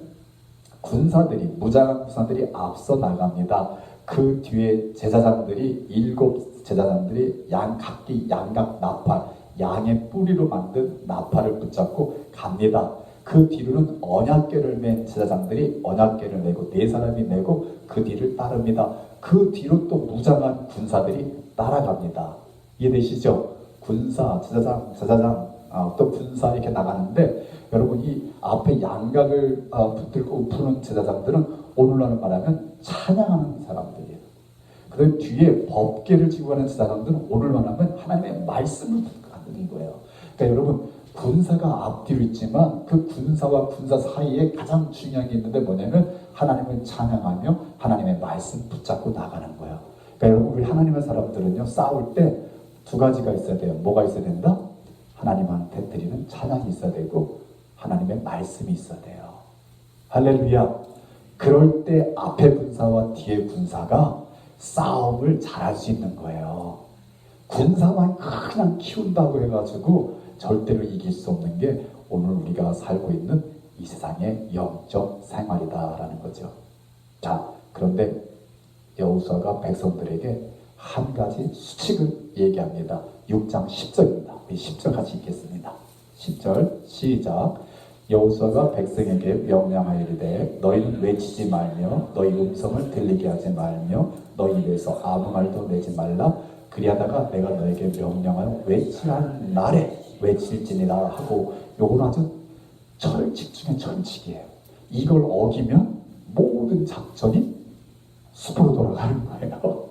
무장한 군사들이 앞서 나갑니다. 그 뒤에 제사장들이 7 제사장들이 각기 양각 나팔, 양의 뿌리로 만든 나팔을 붙잡고 갑니다. 그 뒤로는 언약궤를 맨 제사장들이 언약궤를 메고 4사람이 메고 그 뒤를 따릅니다. 그 뒤로 또 무장한 군사들이 따라갑니다. 이해되시죠? 군사, 제사장, 또 군사 이렇게 나가는데, 여러분, 이 앞에 양각을 붙들고 푸는 제사장들은 오늘날로 말하면 찬양하는 사람들이에요. 그 뒤에 법궤를 지고 가는 제사장들은 오늘로 말하면 하나님의 말씀을 듣는 거예요. 그러니까 여러분, 군사가 앞뒤로 있지만 그 군사와 군사 사이에 가장 중요한 게 있는데 뭐냐면 하나님을 찬양하며 하나님의 말씀 붙잡고 나가는 거예요. 그러니까 여러분 우리 하나님의 사람들은요 싸울 때 두 가지가 있어야 돼요. 뭐가 있어야 된다? 하나님한테 드리는 찬양이 있어야 되고 하나님의 말씀이 있어야 돼요. 할렐루야. 그럴 때 앞에 군사와 뒤에 군사가 싸움을 잘할 수 있는 거예요. 군사만 그냥 키운다고 해가지고 절대로 이길 수 없는 게 오늘 우리가 살고 있는 이 세상의 영적 생활이다라는 거죠. 자, 그런데 여호수아가 백성들에게 한 가지 수칙을 얘기합니다. 6장 10절입니다. 우리 10절 같이 읽겠습니다. 10절 시작. 여호수아가 백성에게 명령하여 이르되 너희는 외치지 말며 너희 음성을 들리게 하지 말며 너희 입에서 아무 말도 내지 말라. 그리하다가 내가 너에게 명령하여 외치는 날에 외칠지니라 하고, 요건 아주 철칙 중에 철칙이에요. 이걸 어기면 모든 작전이 숲으로 돌아가는 거예요.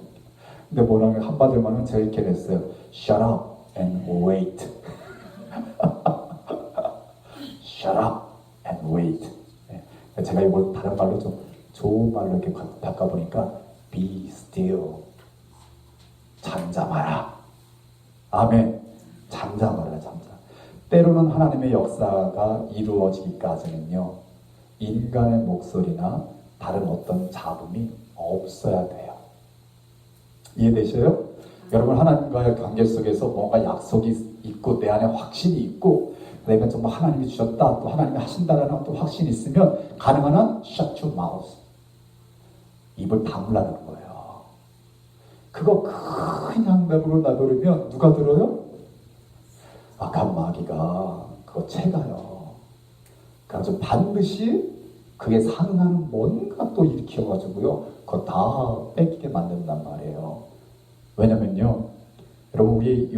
근데 뭐라고 한마디로 말하면 제가 이렇게 했어요. Shut up and wait. Shut up and wait. 제가 이걸 다른 말로 좀 좋은 말로 이렇게 바꿔보니까 be still. 잠잠하라. 아멘. 잠잠하라, 잠잠. 때로는 하나님의 역사가 이루어지기까지는요, 인간의 목소리나 다른 어떤 잡음이 없어야 돼요. 이해되셔요? 여러분, 하나님과의 관계 속에서 뭔가 약속이 있고 내 안에 확신이 있고 내가 정말 하나님이 주셨다, 또 하나님이 하신다라는 또 확신이 있으면 가능한 한 shut your mouth. 입을 다물라는 거예요. 그거 그냥 내버리면 누가 들어요? 악한 마귀가 그거 채가요. 그래서 반드시 그게 상응하는 뭔가 또 일으켜가지고요, 그거 다 뺏기게 만든단 말이에요. 왜냐면요, 여러분 우리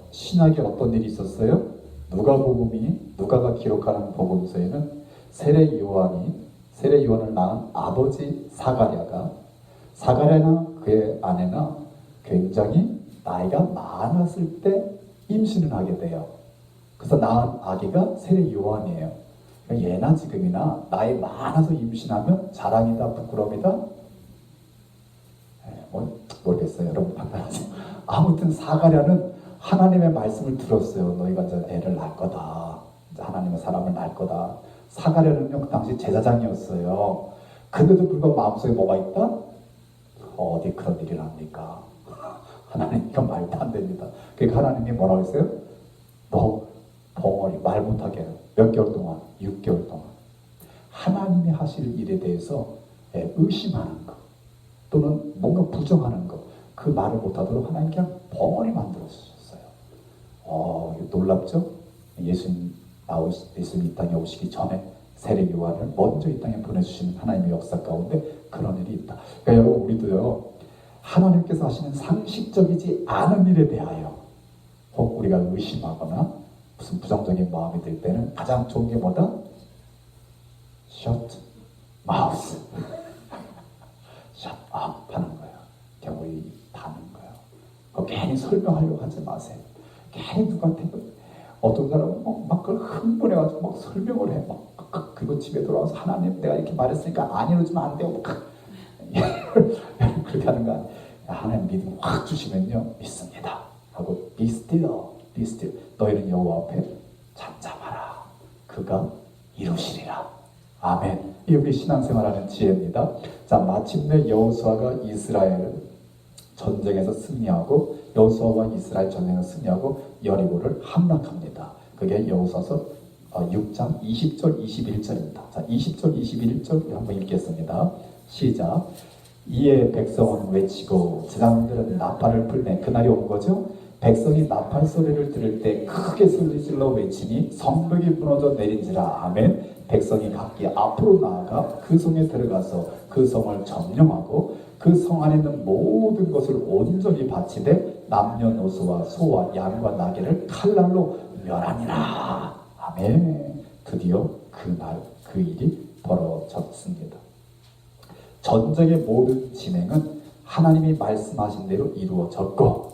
신약에 어떤 일이 있었어요? 누가가 기록하는 복음서에는 세례 요한을 낳은 아버지 사가랴나 그의 아내나 굉장히 나이가 많았을 때 임신을 하게 돼요. 그래서 낳은 아기가 세례 요한이에요. 예나 지금이나 나이 많아서 임신하면 자랑이다, 부끄러움이다? 모르겠어요. 여러분 판단하세요. 아무튼 사가랴는 하나님의 말씀을 들었어요. 너희가 이제 애를 낳을 거다. 이제 하나님의 사람을 낳을 거다. 사가랴는요, 그 당시 제사장이었어요. 근데도 불구하고 마음속에 뭐가 있다? 어디 그런 일이 납니까? 하나님, 이건 말도 안 됩니다. 그러니까 하나님이 뭐라고 했어요? 너 벙어리 말 못하게 몇 개월 동안, 6개월 동안 하나님이 하실 일에 대해서 의심하는 것 또는 뭔가 부정하는 것, 그 말을 못하도록 하나님 그냥 벙어리 만들어 주셨어요. 놀랍죠? 예수님 이 땅에 오시기 전에 세례 요한을 먼저 이 땅에 보내주시는 하나님의 역사 가운데 그런 일이 있다. 그러니까 여러분, 우리도요, 하나님께서 하시는 상식적이지 않은 일에 대하여 혹 우리가 의심하거나 무슨 부정적인 마음이 들 때는 가장 좋은 게 뭐다? Shut mouth. Shut up 하는 거예요. 그냥 우리 닫는 거예요. 그거 괜히 설명하려고 하지 마세요. 괜히 누구한테 어떤 사람은 막 그걸 흥분해가지고 막 설명을 해. 그리고 집에 돌아와서 하나님 내가 이렇게 말했으니까 안 이루어지면 안 돼요. 그렇게 하는 거 아니에요. 하나님 믿음 확 주시면요, 믿습니다 하고 be still, be still. 너희는 여호와 앞에 잠잠하라. 그가 이루시리라. 아멘. 이 우리 신앙생활하는 지혜입니다. 자, 마침내 여호수아가 이스라엘 전쟁에서 승리하고 여호수아와 이스라엘 전쟁에서 승리하고 여리고를 함락합니다. 그게 여호수아서 6장 20절 21절입니다. 자, 20절 21절 한번 읽겠습니다. 시작. 이에 백성은 외치고 제사장들은 나팔을 불매. 그날이 온 거죠. 백성이 나팔 소리를 들을 때 크게 소리질러 외치니 성벽이 무너져 내린지라. 아멘. 백성이 각기 앞으로 나아가 그 성에 들어가서 그 성을 점령하고 그 성 안에 있는 모든 것을 온전히 바치되 남녀노소와 소와 양과 나귀를 칼날로 멸하니라. 아멘. 드디어 그날 그 일이 벌어졌습니다. 전쟁의 모든 진행은 하나님이 말씀하신 대로 이루어졌고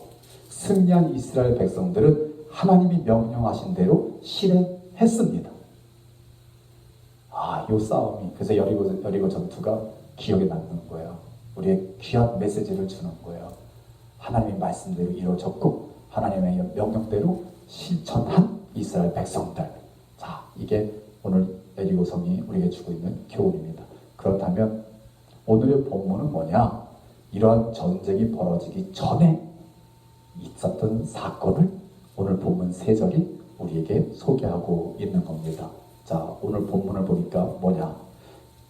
승리한 이스라엘 백성들은 하나님이 명령하신 대로 실행했습니다. 이 싸움이, 그래서 여리고 전투가 기억에 남는 거예요. 우리의 귀한 메시지를 주는 거예요. 하나님의 말씀대로 이루어졌고 하나님의 명령대로 실천한 이스라엘 백성들. 자, 이게 오늘 여리고성이 우리에게 주고 있는 교훈입니다. 그렇다면 오늘의 본문은 뭐냐? 이러한 전쟁이 벌어지기 전에 있었던 사건을 오늘 본문 3절이 우리에게 소개하고 있는 겁니다. 자, 오늘 본문을 보니까 뭐냐?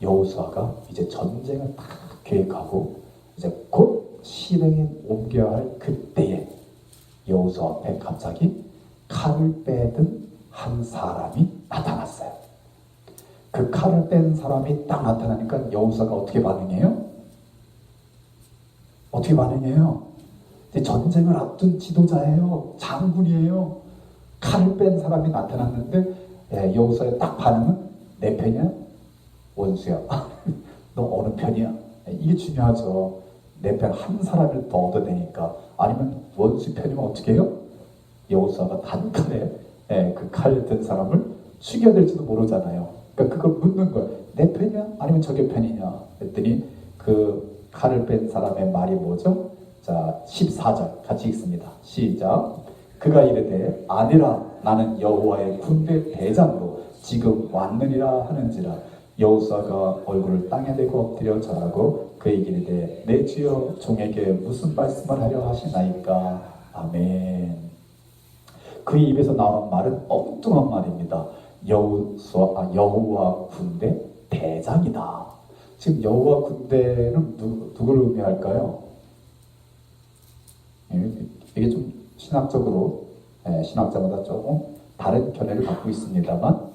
여호수아가 이제 전쟁을 다 계획하고 이제 곧 실행에 옮겨야 할 그때에 여호수아 앞에 갑자기 칼을 빼든 한 사람이 나타났어요. 그 칼을 뺀 사람이 딱 나타나니까 여호수아가 어떻게 반응해요? 어떻게 반응해요? 전쟁을 앞둔 지도자예요. 장군이에요. 칼을 뺀 사람이 나타났는데 여호수아의 딱 반응은 내 편이야? 원수야. 너 어느 편이야? 이게 중요하죠. 내 편 한 사람을 더 얻어야 되니까. 아니면 원수 편이면 어떻게 해요? 여호수아가 단칼에 그 칼 든 사람을 죽여야 될지도 모르잖아요. 그러니까 그걸 묻는 거예요. 내 편이야? 아니면 저게 편이냐? 그랬더니 그 칼을 뺀 사람의 말이 뭐죠? 자, 14절 같이 읽습니다. 시작. 그가 이르되 아니라 나는 여호와의 군대 대장으로 지금 왔느니라 하는지라. 여호수아가 얼굴을 땅에 대고 엎드려 절하고 그에게 이르되 내 주여 종에게 무슨 말씀을 하려 하시나이까. 아멘. 그의 입에서 나오는 말은 엉뚱한 말입니다. 여호와 군대 대장이다. 지금 여호와 군대는 누구를 의미할까요? 이게 좀 신학적으로 신학자마다 조금 다른 견해를 갖고 있습니다만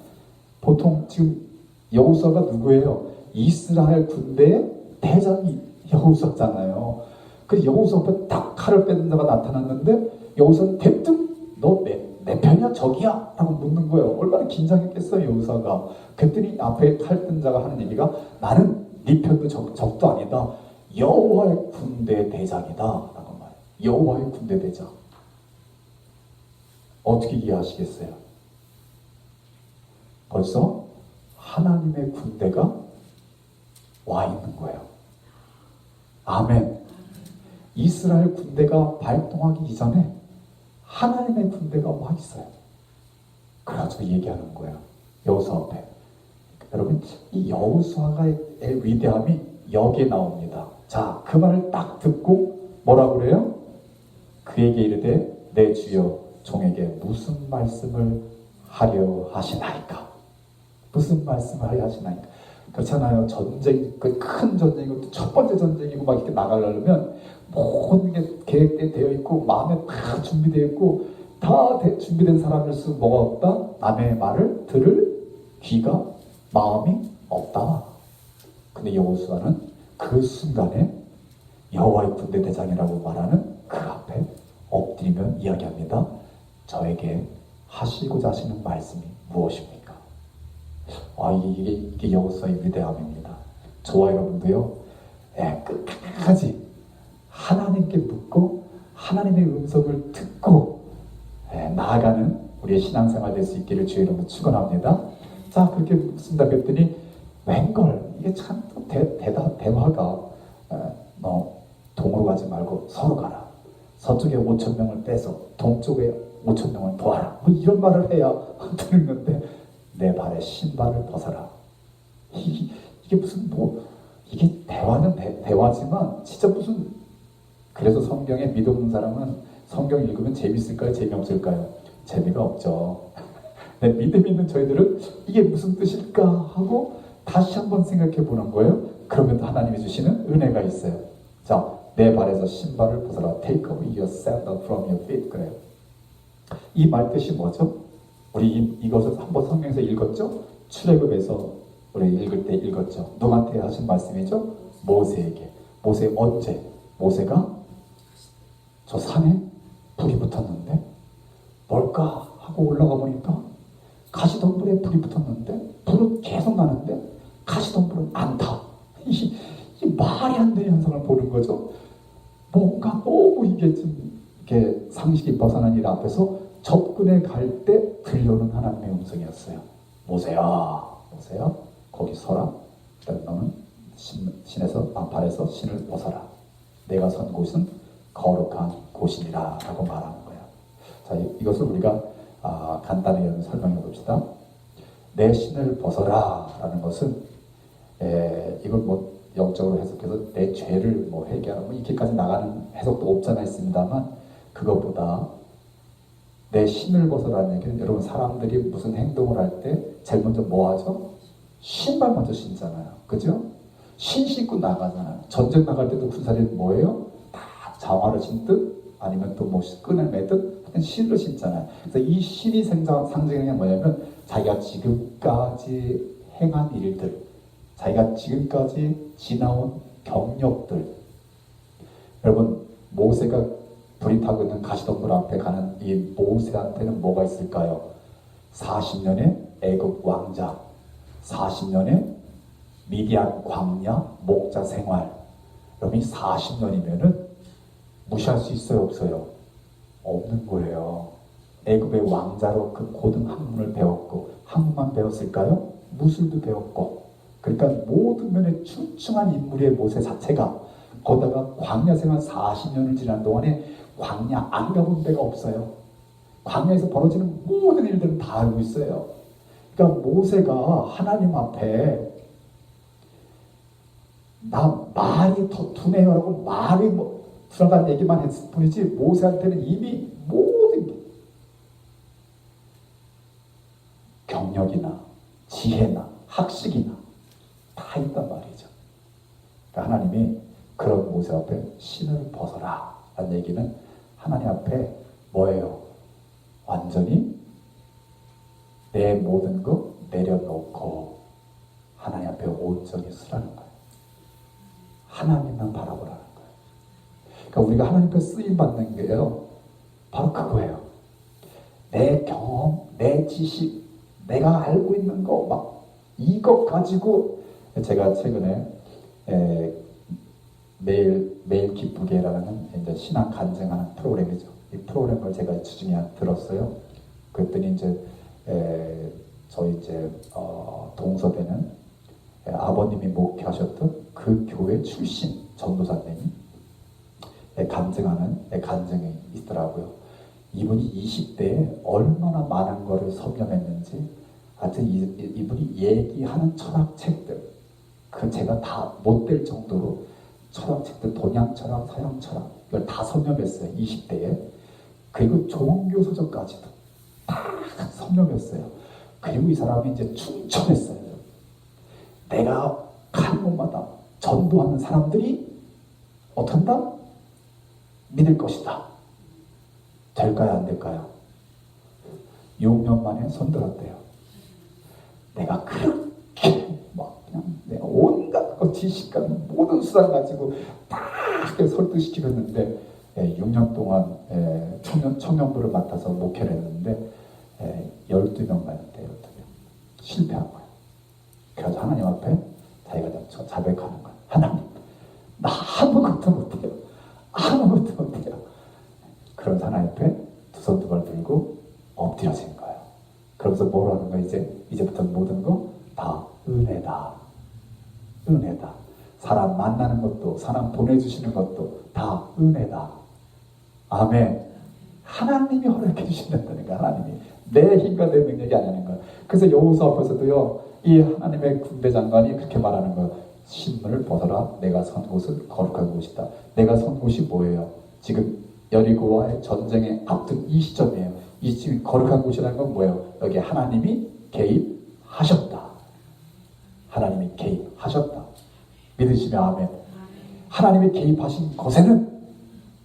보통 지금 여호수아가 누구예요? 이스라엘 군대의 대장이 여호수아잖아요. 그 여호수아 앞에 딱 칼을 빼는 자가 나타났는데 여호수아는 대뜸 너 내 편이야 적이야? 라고 묻는 거예요. 얼마나 긴장했겠어요 여호수아가. 그랬더니 앞에 칼 든 자가 하는 얘기가 나는 네 편도 적도 아니다. 여호와의 군대 대장이다 라고 말해요. 여호와의 군대 대장. 어떻게 이해하시겠어요? 벌써 하나님의 군대가 와 있는 거예요. 아멘. 이스라엘 군대가 발동하기 이전에 하나님의 군대가 와 있어요. 그래가지고 얘기하는 거예요. 여호수아 앞에. 여러분, 이 여호수아의 위대함이 여기에 나옵니다. 자, 그 말을 딱 듣고 뭐라고 그래요? 그에게 이르되 내 주여 종에게 무슨 말씀을 하려 하시나이까? 무슨 말씀을 하려 하시나이까? 그렇잖아요. 전쟁, 그 큰 전쟁이고 첫 번째 전쟁이고 막 이렇게 나가려면 모든 게 계획되어 있고 마음에 다 준비되어 있고 다 준비된 사람일수록 뭐가 없다? 남의 말을 들을 귀가 마음이 없다. 근데 여호수아는 그 순간에 여호와의 군대 대장이라고 말하는 그 앞에 엎드리며 이야기합니다. 저에게 하시고자 하시는 말씀이 무엇입니까? 이게 여호수아의 위대함입니다. 저와 여러분도요, 끝까지 하나님께 묻고 하나님의 음성을 듣고 나아가는 우리의 신앙생활 될 수 있기를 주의 이름으로 축원합니다. 자, 그렇게 묻습니다. 그랬더니 웬걸 이게 참 대화가 너 동으로 가지 말고 서로 가라. 서쪽에 5,000명을 빼서 동쪽에 5,000명을 더하라. 뭐 이런 말을 해야 되는 건데 내 발에 신발을 벗어라. 이게 무슨 이게 대화는 대화지만 진짜 무슨. 그래서 성경에 믿음 없는 사람은 성경 읽으면 재밌을까요? 재미없을까요? 재미가 없죠. 믿음 있는 저희들은 이게 무슨 뜻일까 하고 다시 한번 생각해 보는 거예요. 그러면 하나님이 주시는 은혜가 있어요. 자, 내 발에서 신발을 벗어라. Take away your sandal from your feet. 그래요. 이 말 뜻이 뭐죠? 우리 이것을 한번 성경에서 읽었죠? 출애굽에서 우리 읽을 때 읽었죠? 누구한테 하신 말씀이죠? 모세에게. 모세 언제? 모세가 저 산에 불이 붙었는데 뭘까 하고 올라가 보니까 가시덤불에 불이 붙었는데 불은 계속 나는데 가시덤불은 안 타. 이 말이 안 되는 현상을 보는 거죠. 뭔가 너무 이게 좀 이렇게 상식이 벗어난 일 앞에서 접근해 갈 때 들려오는 하나님의 음성이었어요. 모세야, 모세야, 거기 서라. 그다음 너는 신에서 발에서 신을 벗어라. 내가 선 곳은 거룩한 곳이니라 라고 말하는 거예요. 자, 이것을 우리가 간단히 설명해 봅시다. 내 신을 벗어라 라는 것은 이걸 뭐 영적으로 해석해서 내 죄를 뭐 회개하라 이렇게까지 나가는 해석도 없잖아 있습니다만, 그것보다 내 신을 벗어라는 얘기는, 여러분 사람들이 무슨 행동을 할 때 제일 먼저 뭐 하죠? 신발 먼저 신잖아요. 그죠? 신 신고 나가잖아요. 전쟁 나갈 때도 군사들은 뭐예요? 다 장화를 신듯 아니면 또 뭐 끈을 매듯 신을 신잖아요. 그래서 이 신이 상징하는 게 뭐냐면 자기가 지금까지 행한 일들, 자기가 지금까지 지나온 경력들. 여러분, 모세가 불이 타고 있는 가시덤불 앞에 가는 이 모세한테는 뭐가 있을까요? 40년의 애굽 왕자, 40년의 미디안 광야 목자 생활. 여러분, 40년이면은 무시할 수 있어요, 없어요? 없는 거예요. 애굽의 왕자로 그 고등 학문을 배웠고, 학문만 배웠을까요? 무술도 배웠고. 그러니까 모든 면에 출중한 인물의 모세 자체가, 거기다가 광야 생활 40년을 지난 동안에 광야 안 가본 데가 없어요. 광야에서 벌어지는 모든 일들은 다 알고 있어요. 그러니까 모세가 하나님 앞에 나 말이 더 둔해요라고 말이 뭐 들어간 얘기만 했을 뿐이지, 모세한테는 이미 모든 경력이나 지혜나 학식이나 다 있단 말이죠. 그러니까 하나님이 그런 모세 앞에 신을 벗어라 라는 얘기는 하나님 앞에 뭐예요? 완전히 내 모든 거 내려놓고 하나님 앞에 온전히 서라는 거예요. 하나님만 바라보라는 거예요. 그러니까 우리가 하나님 앞에 쓰임받는 게요, 바로 그거예요. 내 경험, 내 지식, 내가 알고 있는 거 막 이것 가지고. 제가 최근에 매일 기쁘게라는 이제 신앙 간증하는 프로그램이죠. 이 프로그램을 제가 주중에 들었어요. 그랬더니 이제 저희 이제 동서대는 아버님이 목회하셨던 그 교회 출신 전도사님이 간증하는 간증이 있더라고요. 이분이 20대에 얼마나 많은 거를 섭렵했는지, 하여튼 이분이 얘기하는 철학책들, 그 제가 다 못 될 정도로 철학책들, 동양 철학, 서양 철학, 이걸 다 섭렵했어요. 20대에. 그리고 종교 서적까지도 다 섭렵했어요. 그리고 이 사람이 이제 충천했어요. 내가 가는 곳마다 전도하는 사람들이 어떤다? 믿을 것이다. 될까요? 안 될까요? 6년 만에 손들었대요. 내가 그렇게 막 그냥 내가 온갖 지식과 모든 수단 가지고 다 설득시키겠는데 6년 동안 청년부를 맡아서 목회를 했는데 12명만 했대요. 실패한 거예요. 그래서 하나님 앞에 자기가 자백하는 거예요. 하나님, 나 아무것도 못해요. 아무것도 못해요. 그런 하나님 앞에 두 손 두 발 들고 엎드려진 거예요. 그러면서 뭐라는 거예요? 이제부터 모든 거 다 은혜다. 은혜다. 사람 만나는 것도, 사람 보내주시는 것도 다 은혜다. 아멘. 하나님이 허락해 주신다는 거야. 하나님이. 내 힘과 내 능력이 아니라는 거야. 그래서 여호수아 앞에서도요, 이 하나님의 군대 장관이 그렇게 말하는 거예요. 신문을 벗어라. 내가 선 곳은 거룩한 곳이다. 내가 선 곳이 뭐예요? 지금 여리고와의 전쟁에 앞둔 이 시점이에요. 이 지금 거룩한 곳이라는 건 뭐예요? 여기 하나님이 개입하셨다. 하나님이 개입하셨다. 믿으시면 아멘. 하나님이 개입하신 곳에는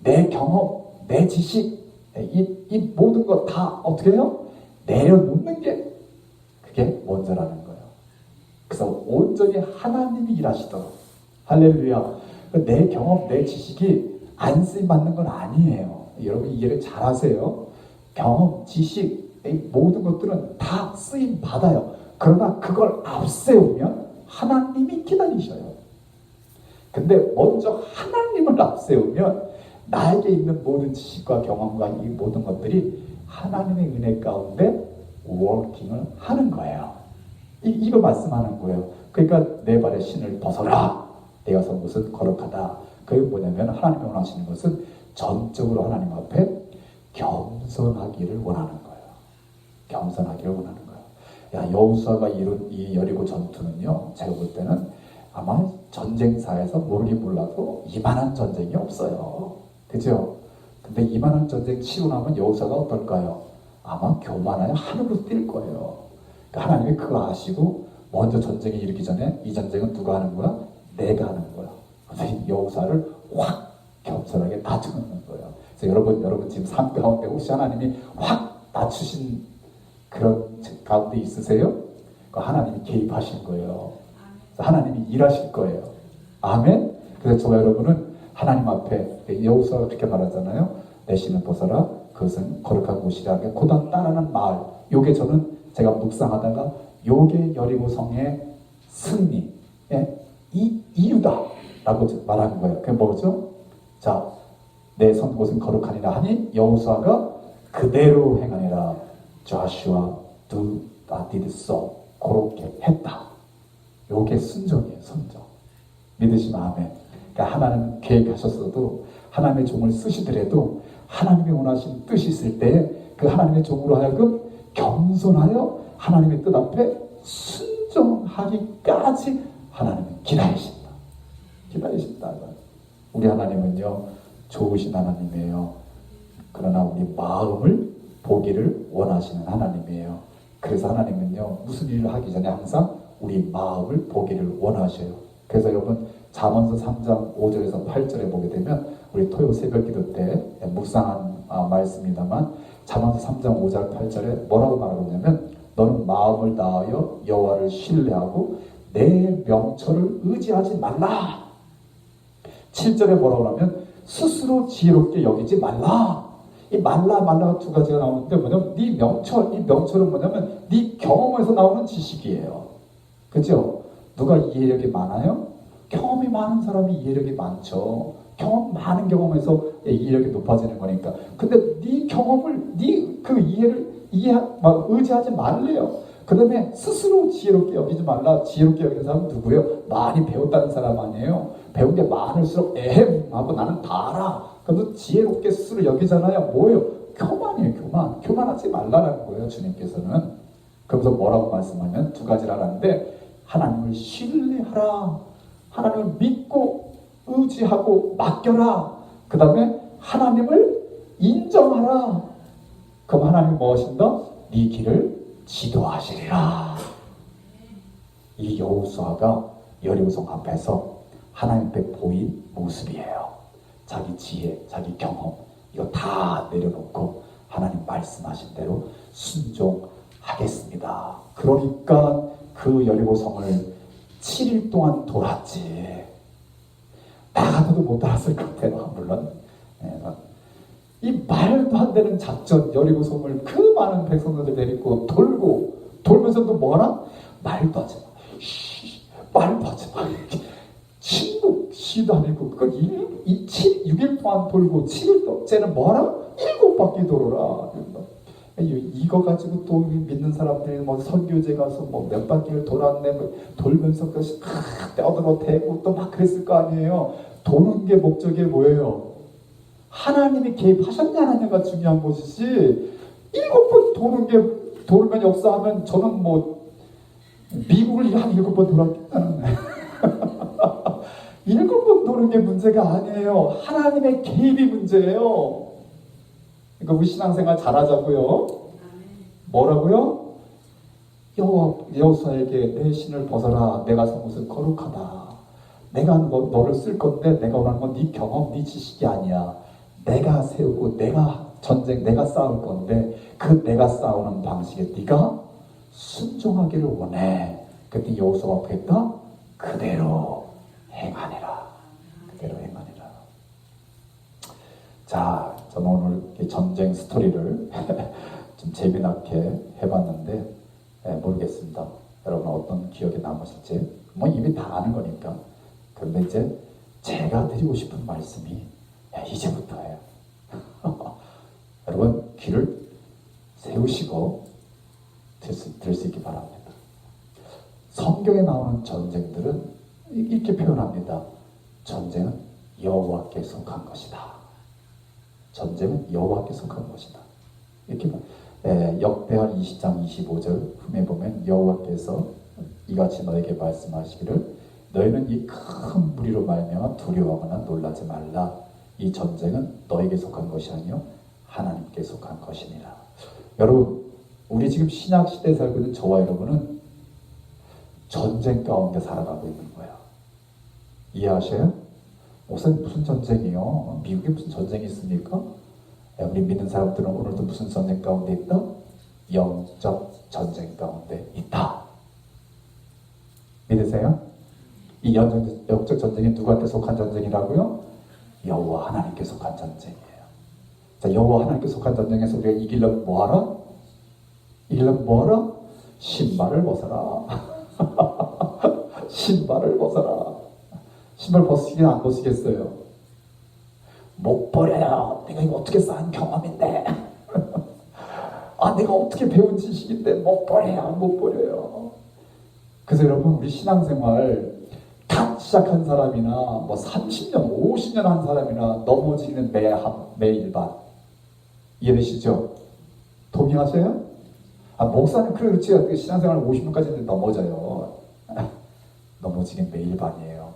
내 경험, 내 지식, 이 모든 거 다 어떻게 해요? 내려놓는 게 그게 먼저라는 거예요. 그래서 온전히 하나님이 일하시도록. 할렐루야. 내 경험, 내 지식이 안 쓰임받는 건 아니에요. 여러분 이해를 잘 하세요. 경험, 지식, 모든 것들은 다 쓰임받아요. 그러나 그걸 앞세우면 하나님이 기다리셔요. 근데 먼저 하나님을 앞세우면 나에게 있는 모든 지식과 경험과 이 모든 것들이 하나님의 은혜 가운데 워킹을 하는 거예요. 이거 말씀하는 거예요. 그러니까 내 발에 신을 벗어라. 내가 선 곳은 거룩하다. 그게 뭐냐면 하나님이 원하시는 것은 전적으로 하나님 앞에 겸손하기를 원하는 거예요. 겸손하기를 원하는 거예요. 야, 여호수아가 이룬 이 여리고 전투는요, 제가 볼 때는 아마 전쟁사에서 모르긴 몰라도 이만한 전쟁이 없어요. 그죠? 근데 이만한 전쟁 치고 나면 여호수아가 어떨까요? 아마 교만하여 하늘로 뛸 거예요. 그러니까 하나님이 그거 아시고 먼저 전쟁이 일으키기 전에 이 전쟁은 누가 하는 거야? 내가 하는 거야. 그래서 여호수아를 확 겸손하게 낮춰놓는 거예요. 그래서 여러분 지금 삶 가운데 혹시 하나님이 확 낮추신 그런 가운데 있으세요? 그 하나님이 개입하신 거예요. 하나님이 일하실 거예요. 아멘. 그래서 저와 여러분은 하나님 앞에 여호수아가 그렇게 말하잖아요. 내 신을 벗어라. 그것은 거룩한 곳이라. 고단 따라는 마을. 요게 저는 제가 묵상하다가 요게 여리고성의 승리의 이 이유다라고 말하는 거예요. 그게 뭐죠? 자, 내 선 곳은 거룩하니라 하니 여호수아가 그대로 행하니라. Joshua did so. 그렇게 했다. 요게 순종이에요. 순종. 믿으시면 아멘. 그러니까 하나님 계획하셨어도 하나님의 종을 쓰시더라도 하나님이 원하신 뜻이 있을 때 그 하나님의 종으로 하여금 겸손하여 하나님의 뜻 앞에 순종하기까지 하나님은 기다리신다. 기다리신다. 우리 하나님은요, 좋으신 하나님이에요. 그러나 우리 마음을 보기를 원하시는 하나님이에요. 그래서 하나님은요, 무슨 일을 하기 전에 항상 우리 마음을 보기를 원하셔요. 그래서 여러분 잠언서 3장 5절에서 8절에 보게 되면 우리 토요 새벽 기도 때 묵상한 말씀입니다만 잠언서 3장 5절 8절에 뭐라고 말하고 있냐면 너는 마음을 다하여 여호와를 신뢰하고 내 명철을 의지하지 말라. 7절에 뭐라고 하면 스스로 지혜롭게 여기지 말라. 이 말라가 두 가지가 나오는데 뭐냐면 네 명철, 이 명철은 뭐냐면 네 경험에서 나오는 지식이에요. 그죠? 누가 이해력이 많아요? 경험이 많은 사람이 이해력이 많죠. 많은 경험에서 이해력이 높아지는 거니까. 근데 네 경험을, 네 그 이해를 의지하지 말래요. 그 다음에 스스로 지혜롭게 여기지 말라. 지혜롭게 여기는 사람은 누구예요? 많이 배웠다는 사람 아니에요. 배운 게 많을수록 하고 나는 다 알아. 그래서 지혜롭게 스스로 여기잖아요. 뭐예요? 교만이에요. 교만하지 말라는 거예요. 주님께서는. 그러면서 뭐라고 말씀하면 두 가지를 하라는데 하나님을 신뢰하라. 하나님을 믿고 의지하고 맡겨라. 그 다음에 하나님을 인정하라. 그럼 하나님이 무엇인가? 네 길을 지도하시리라. 이 여호수아가 여리고성 앞에서 하나님 앞에 보인 모습이에요. 자기 지혜, 자기 경험 이거 다 내려놓고 하나님 말씀하신 대로 순종하겠습니다. 그러니까 그 여리고성을 7일 동안 돌았지. 나 같아도 못 알았을 것 같아요. 물론 이 말도 안 되는 작전, 여리고성을 그 많은 백성들을 데리고 돌면서도 뭐라? 말도 하지 마. 말도 하지 마. 침묵 시도 아니고 그걸 6일 동안 돌고 7일 동안째는 뭐라? 7바퀴 돌아라. 이거 가지고 또 믿는 사람들이 뭐 선교제 가서 뭐 몇 바퀴를 돌았네 돌면서 그것이 떠들어 대고 또 막 그랬을 거 아니에요. 도는 게 목적이 뭐예요? 하나님이 개입하셨냐 안 하냐가 중요한 것이지 7번 돌면 역사하면 저는 뭐 미국을 한 7번 돌았겠다는 7번 도는 게 문제가 아니에요. 하나님의 개입이 문제예요. 그러니까 우리 신앙생활 잘하자고요. 뭐라고요? 여호수아에게 내 신을 벗어라. 내가 선 곳은 거룩하다. 내가 너를 쓸 건데 내가 원하는 건 네 경험, 네 지식이 아니야. 내가 세우고 내가 싸울 건데 그 내가 싸우는 방식에 네가 순종하기를 원해. 그때 여호수아가 어떻게 했다? 그대로 행하니라. 그대로 행하니라. 자, 저는 오늘 이 전쟁 스토리를 좀 재미나게 해봤는데 모르겠습니다. 여러분 어떤 기억에 남으실지. 뭐 이미 다 아는 거니까. 그런데 이제 제가 드리고 싶은 말씀이 이제부터예요. 여러분 귀를 배우시고 들 수 있기 바랍니다. 성경에 나오는 전쟁들은 이렇게 표현합니다. 전쟁은 여호와께 속한 것이다. 전쟁은 여호와께 속한 것이다. 이렇게 역대하 20장 25절 흠에 보면 여호와께서 이같이 너에게 말씀하시기를 너희는 이 큰 무리로 말미암아 두려워하거나 놀라지 말라. 이 전쟁은 너에게 속한 것이 아니요 하나님께 속한 것이니라. 여러분, 우리 지금 신약 시대에 살고 있는 저와 여러분은 전쟁 가운데 살아가고 있는 거야. 이해하셔요? 목사님 무슨 전쟁이요? 미국에 무슨 전쟁이 있습니까? 우리 믿는 사람들은 오늘도 무슨 전쟁 가운데 있다? 영적 전쟁 가운데 있다. 믿으세요? 이 영적 전쟁이 누구한테 속한 전쟁이라고요? 여호와 하나님께 속한 전쟁이에요. 자, 여호와 하나님께 속한 전쟁에서 우리가 이기려면 뭐하라? 이기려면 뭐하라? 신발을 벗어라. 신발을 벗어라. 신발 벗으시긴 안 벗으시겠어요? 못 버려요. 내가 이거 어떻게 쌓은 경험인데. 내가 어떻게 배운 지식인데 못 버려요. 못 버려요. 그래서 여러분, 우리 신앙생활 갓 시작한 사람이나 뭐 30년, 50년 한 사람이나 넘어지는 매일반. 이해되시죠? 동의하세요? 목사님 그렇지. 신앙생활 50년까지 했는데 넘어져요. 넘어지긴 매일반이에요.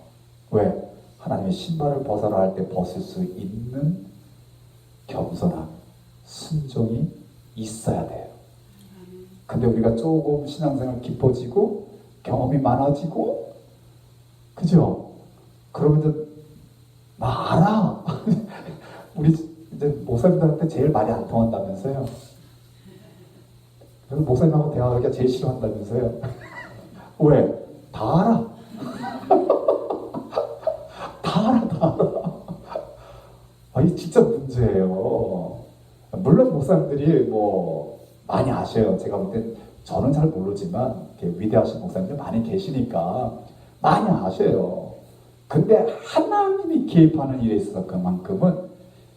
왜? 하나님의 신발을 벗어라 할 때 벗을 수 있는 겸손함, 순종이 있어야 돼요. 근데 우리가 조금 신앙생활 깊어지고 경험이 많아지고, 그죠? 그러면 이제 나 알아. 우리 이제 목사님들한테 제일 말이 안 통한다면서요. 그래서 목사님하고 대화하기가 제일 싫어한다면서요. 왜? 다 알아. 다 알아, 다 알아. 이게 진짜 문제예요. 물론 목사님들이 뭐 많이 아셔요. 제가 볼 때 저는 잘 모르지만 위대하신 목사님들 많이 계시니까 많이 아셔요. 근데 하나님이 개입하는 일에 있어서 그만큼은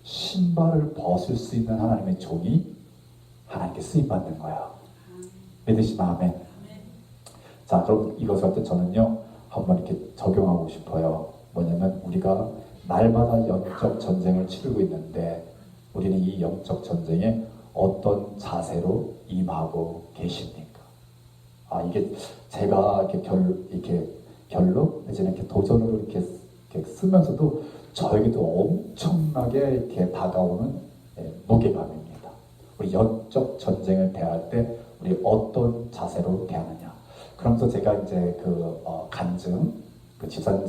신발을 벗을 수 있는 하나님의 종이 하나님께 쓰임받는 거야. 믿으시면 아멘. 자, 그럼 이것을 할 때 저는요 한번 이렇게 적용하고 싶어요. 뭐냐면 우리가 날마다 영적 전쟁을 치르고 있는데 우리는 이 영적 전쟁에 어떤 자세로 임하고 계십니까? 이게 제가 이렇게 결로 예전에 이렇게 도전으로 이렇게 쓰면서도 저에게도 엄청나게 이렇게 다가오는 무게감입니다. 우리 영적 전쟁을 대할 때 우리 어떤 자세로 대하느냐. 그러면서 제가 이제 간증 집사님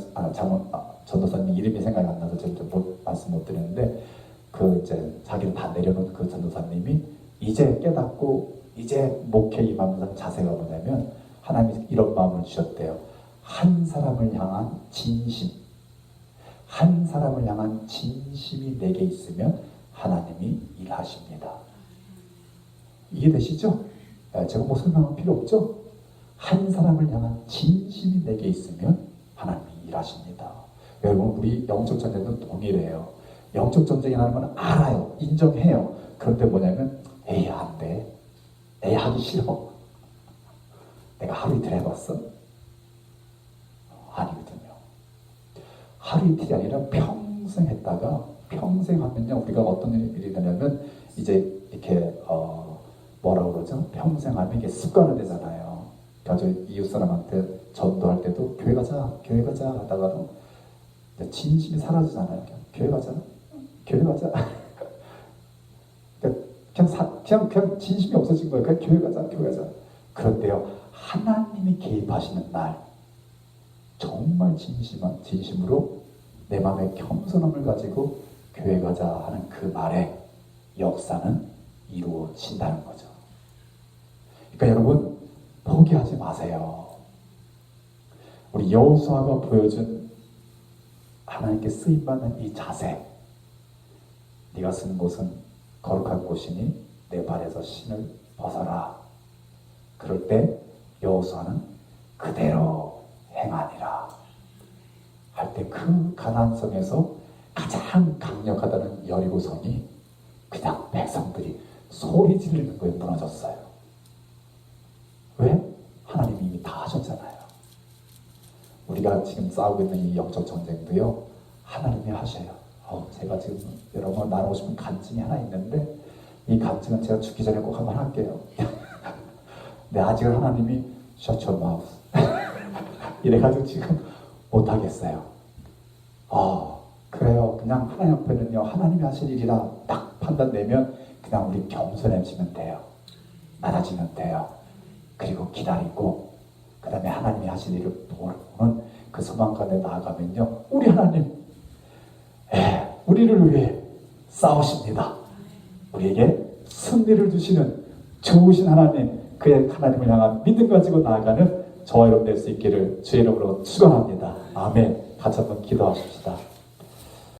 전도사님 이름이 생각이 안 나서 제가 말씀 못 드렸는데 이제 자기를 다 내려놓은 그 전도사님이 이제 깨닫고 이제 목회 임하면서 자세가 뭐냐면 하나님이 이런 마음을 주셨대요. 한 사람을 향한 진심, 한 사람을 향한 진심이 내게 있으면 하나님이 일하십니다. 이해되시죠? 제가 뭐 설명할 필요 없죠? 한 사람을 향한 진심이 내게 있으면 하나님이 일하십니다. 여러분, 우리 영적 전쟁은 동일해요. 영적 전쟁이라는 건 알아요. 인정해요. 그런데 뭐냐면 에이 안 돼. 에이 하기 싫어. 내가 하루 이틀 해봤어? 아니거든요. 하루 이틀이 아니라 평생 했다가 평생 하면요 우리가 어떤 일이 되냐면 이제 이렇게 뭐라 그러죠? 평생 하면 이게 습관이 되잖아요. 그래서 이웃 사람한테 전도할 때도 교회 가자 하다가도 진심이 사라지잖아요. 교회 가자. 그냥 진심이 없어진 거예요. 그냥 교회 가자. 그런데요, 하나님이 개입하시는 날, 정말 진심으로 내 마음의 겸손함을 가지고 교회 가자 하는 그 말에 역사는 이루어진다는 거죠. 그러니까 여러분, 포기하지 마세요. 우리 여호수아가 보여준 하나님께 쓰임받는 이 자세, 네가 쓴 곳은 거룩한 곳이니 내 발에서 신을 벗어라. 그럴 때 여호수아는 그대로 행하니라 할 때 그 가나안성에서 가장 강력하다는 여리고성이 그냥 백성들이 소리 지르는 거에 무너졌어요. 왜? 하나님이 이미 다 하셨잖아요. 우리가 지금 싸우고 있는 이 영적 전쟁도요, 하나님이 하셔요. 제가 지금 여러분 나누고 싶은 간증이 하나 있는데, 이 간증은 제가 죽기 전에 꼭 한번 할게요. 근데 아직은 하나님이 shut your mouth 이래가지고 지금 못하겠어요. 그래요. 그냥 하나님 앞에는요, 하나님이 하실 일이라 딱 판단 내면 그냥 우리 겸손해지면 돼요. 낮아지면 돼요. 그리고 기다리고, 그 다음에 하나님이 하실 일을 보는 그 소망가운데 나아가면요, 우리 하나님, 우리를 위해 싸우십니다. 우리에게 승리를 주시는 좋으신 하나님, 그의 하나님을 향한 믿음 가지고 나아가는 저와 여러분 될 수 있기를 주의 이름으로 축원합니다. 아멘. 같이 한번 기도하십시다.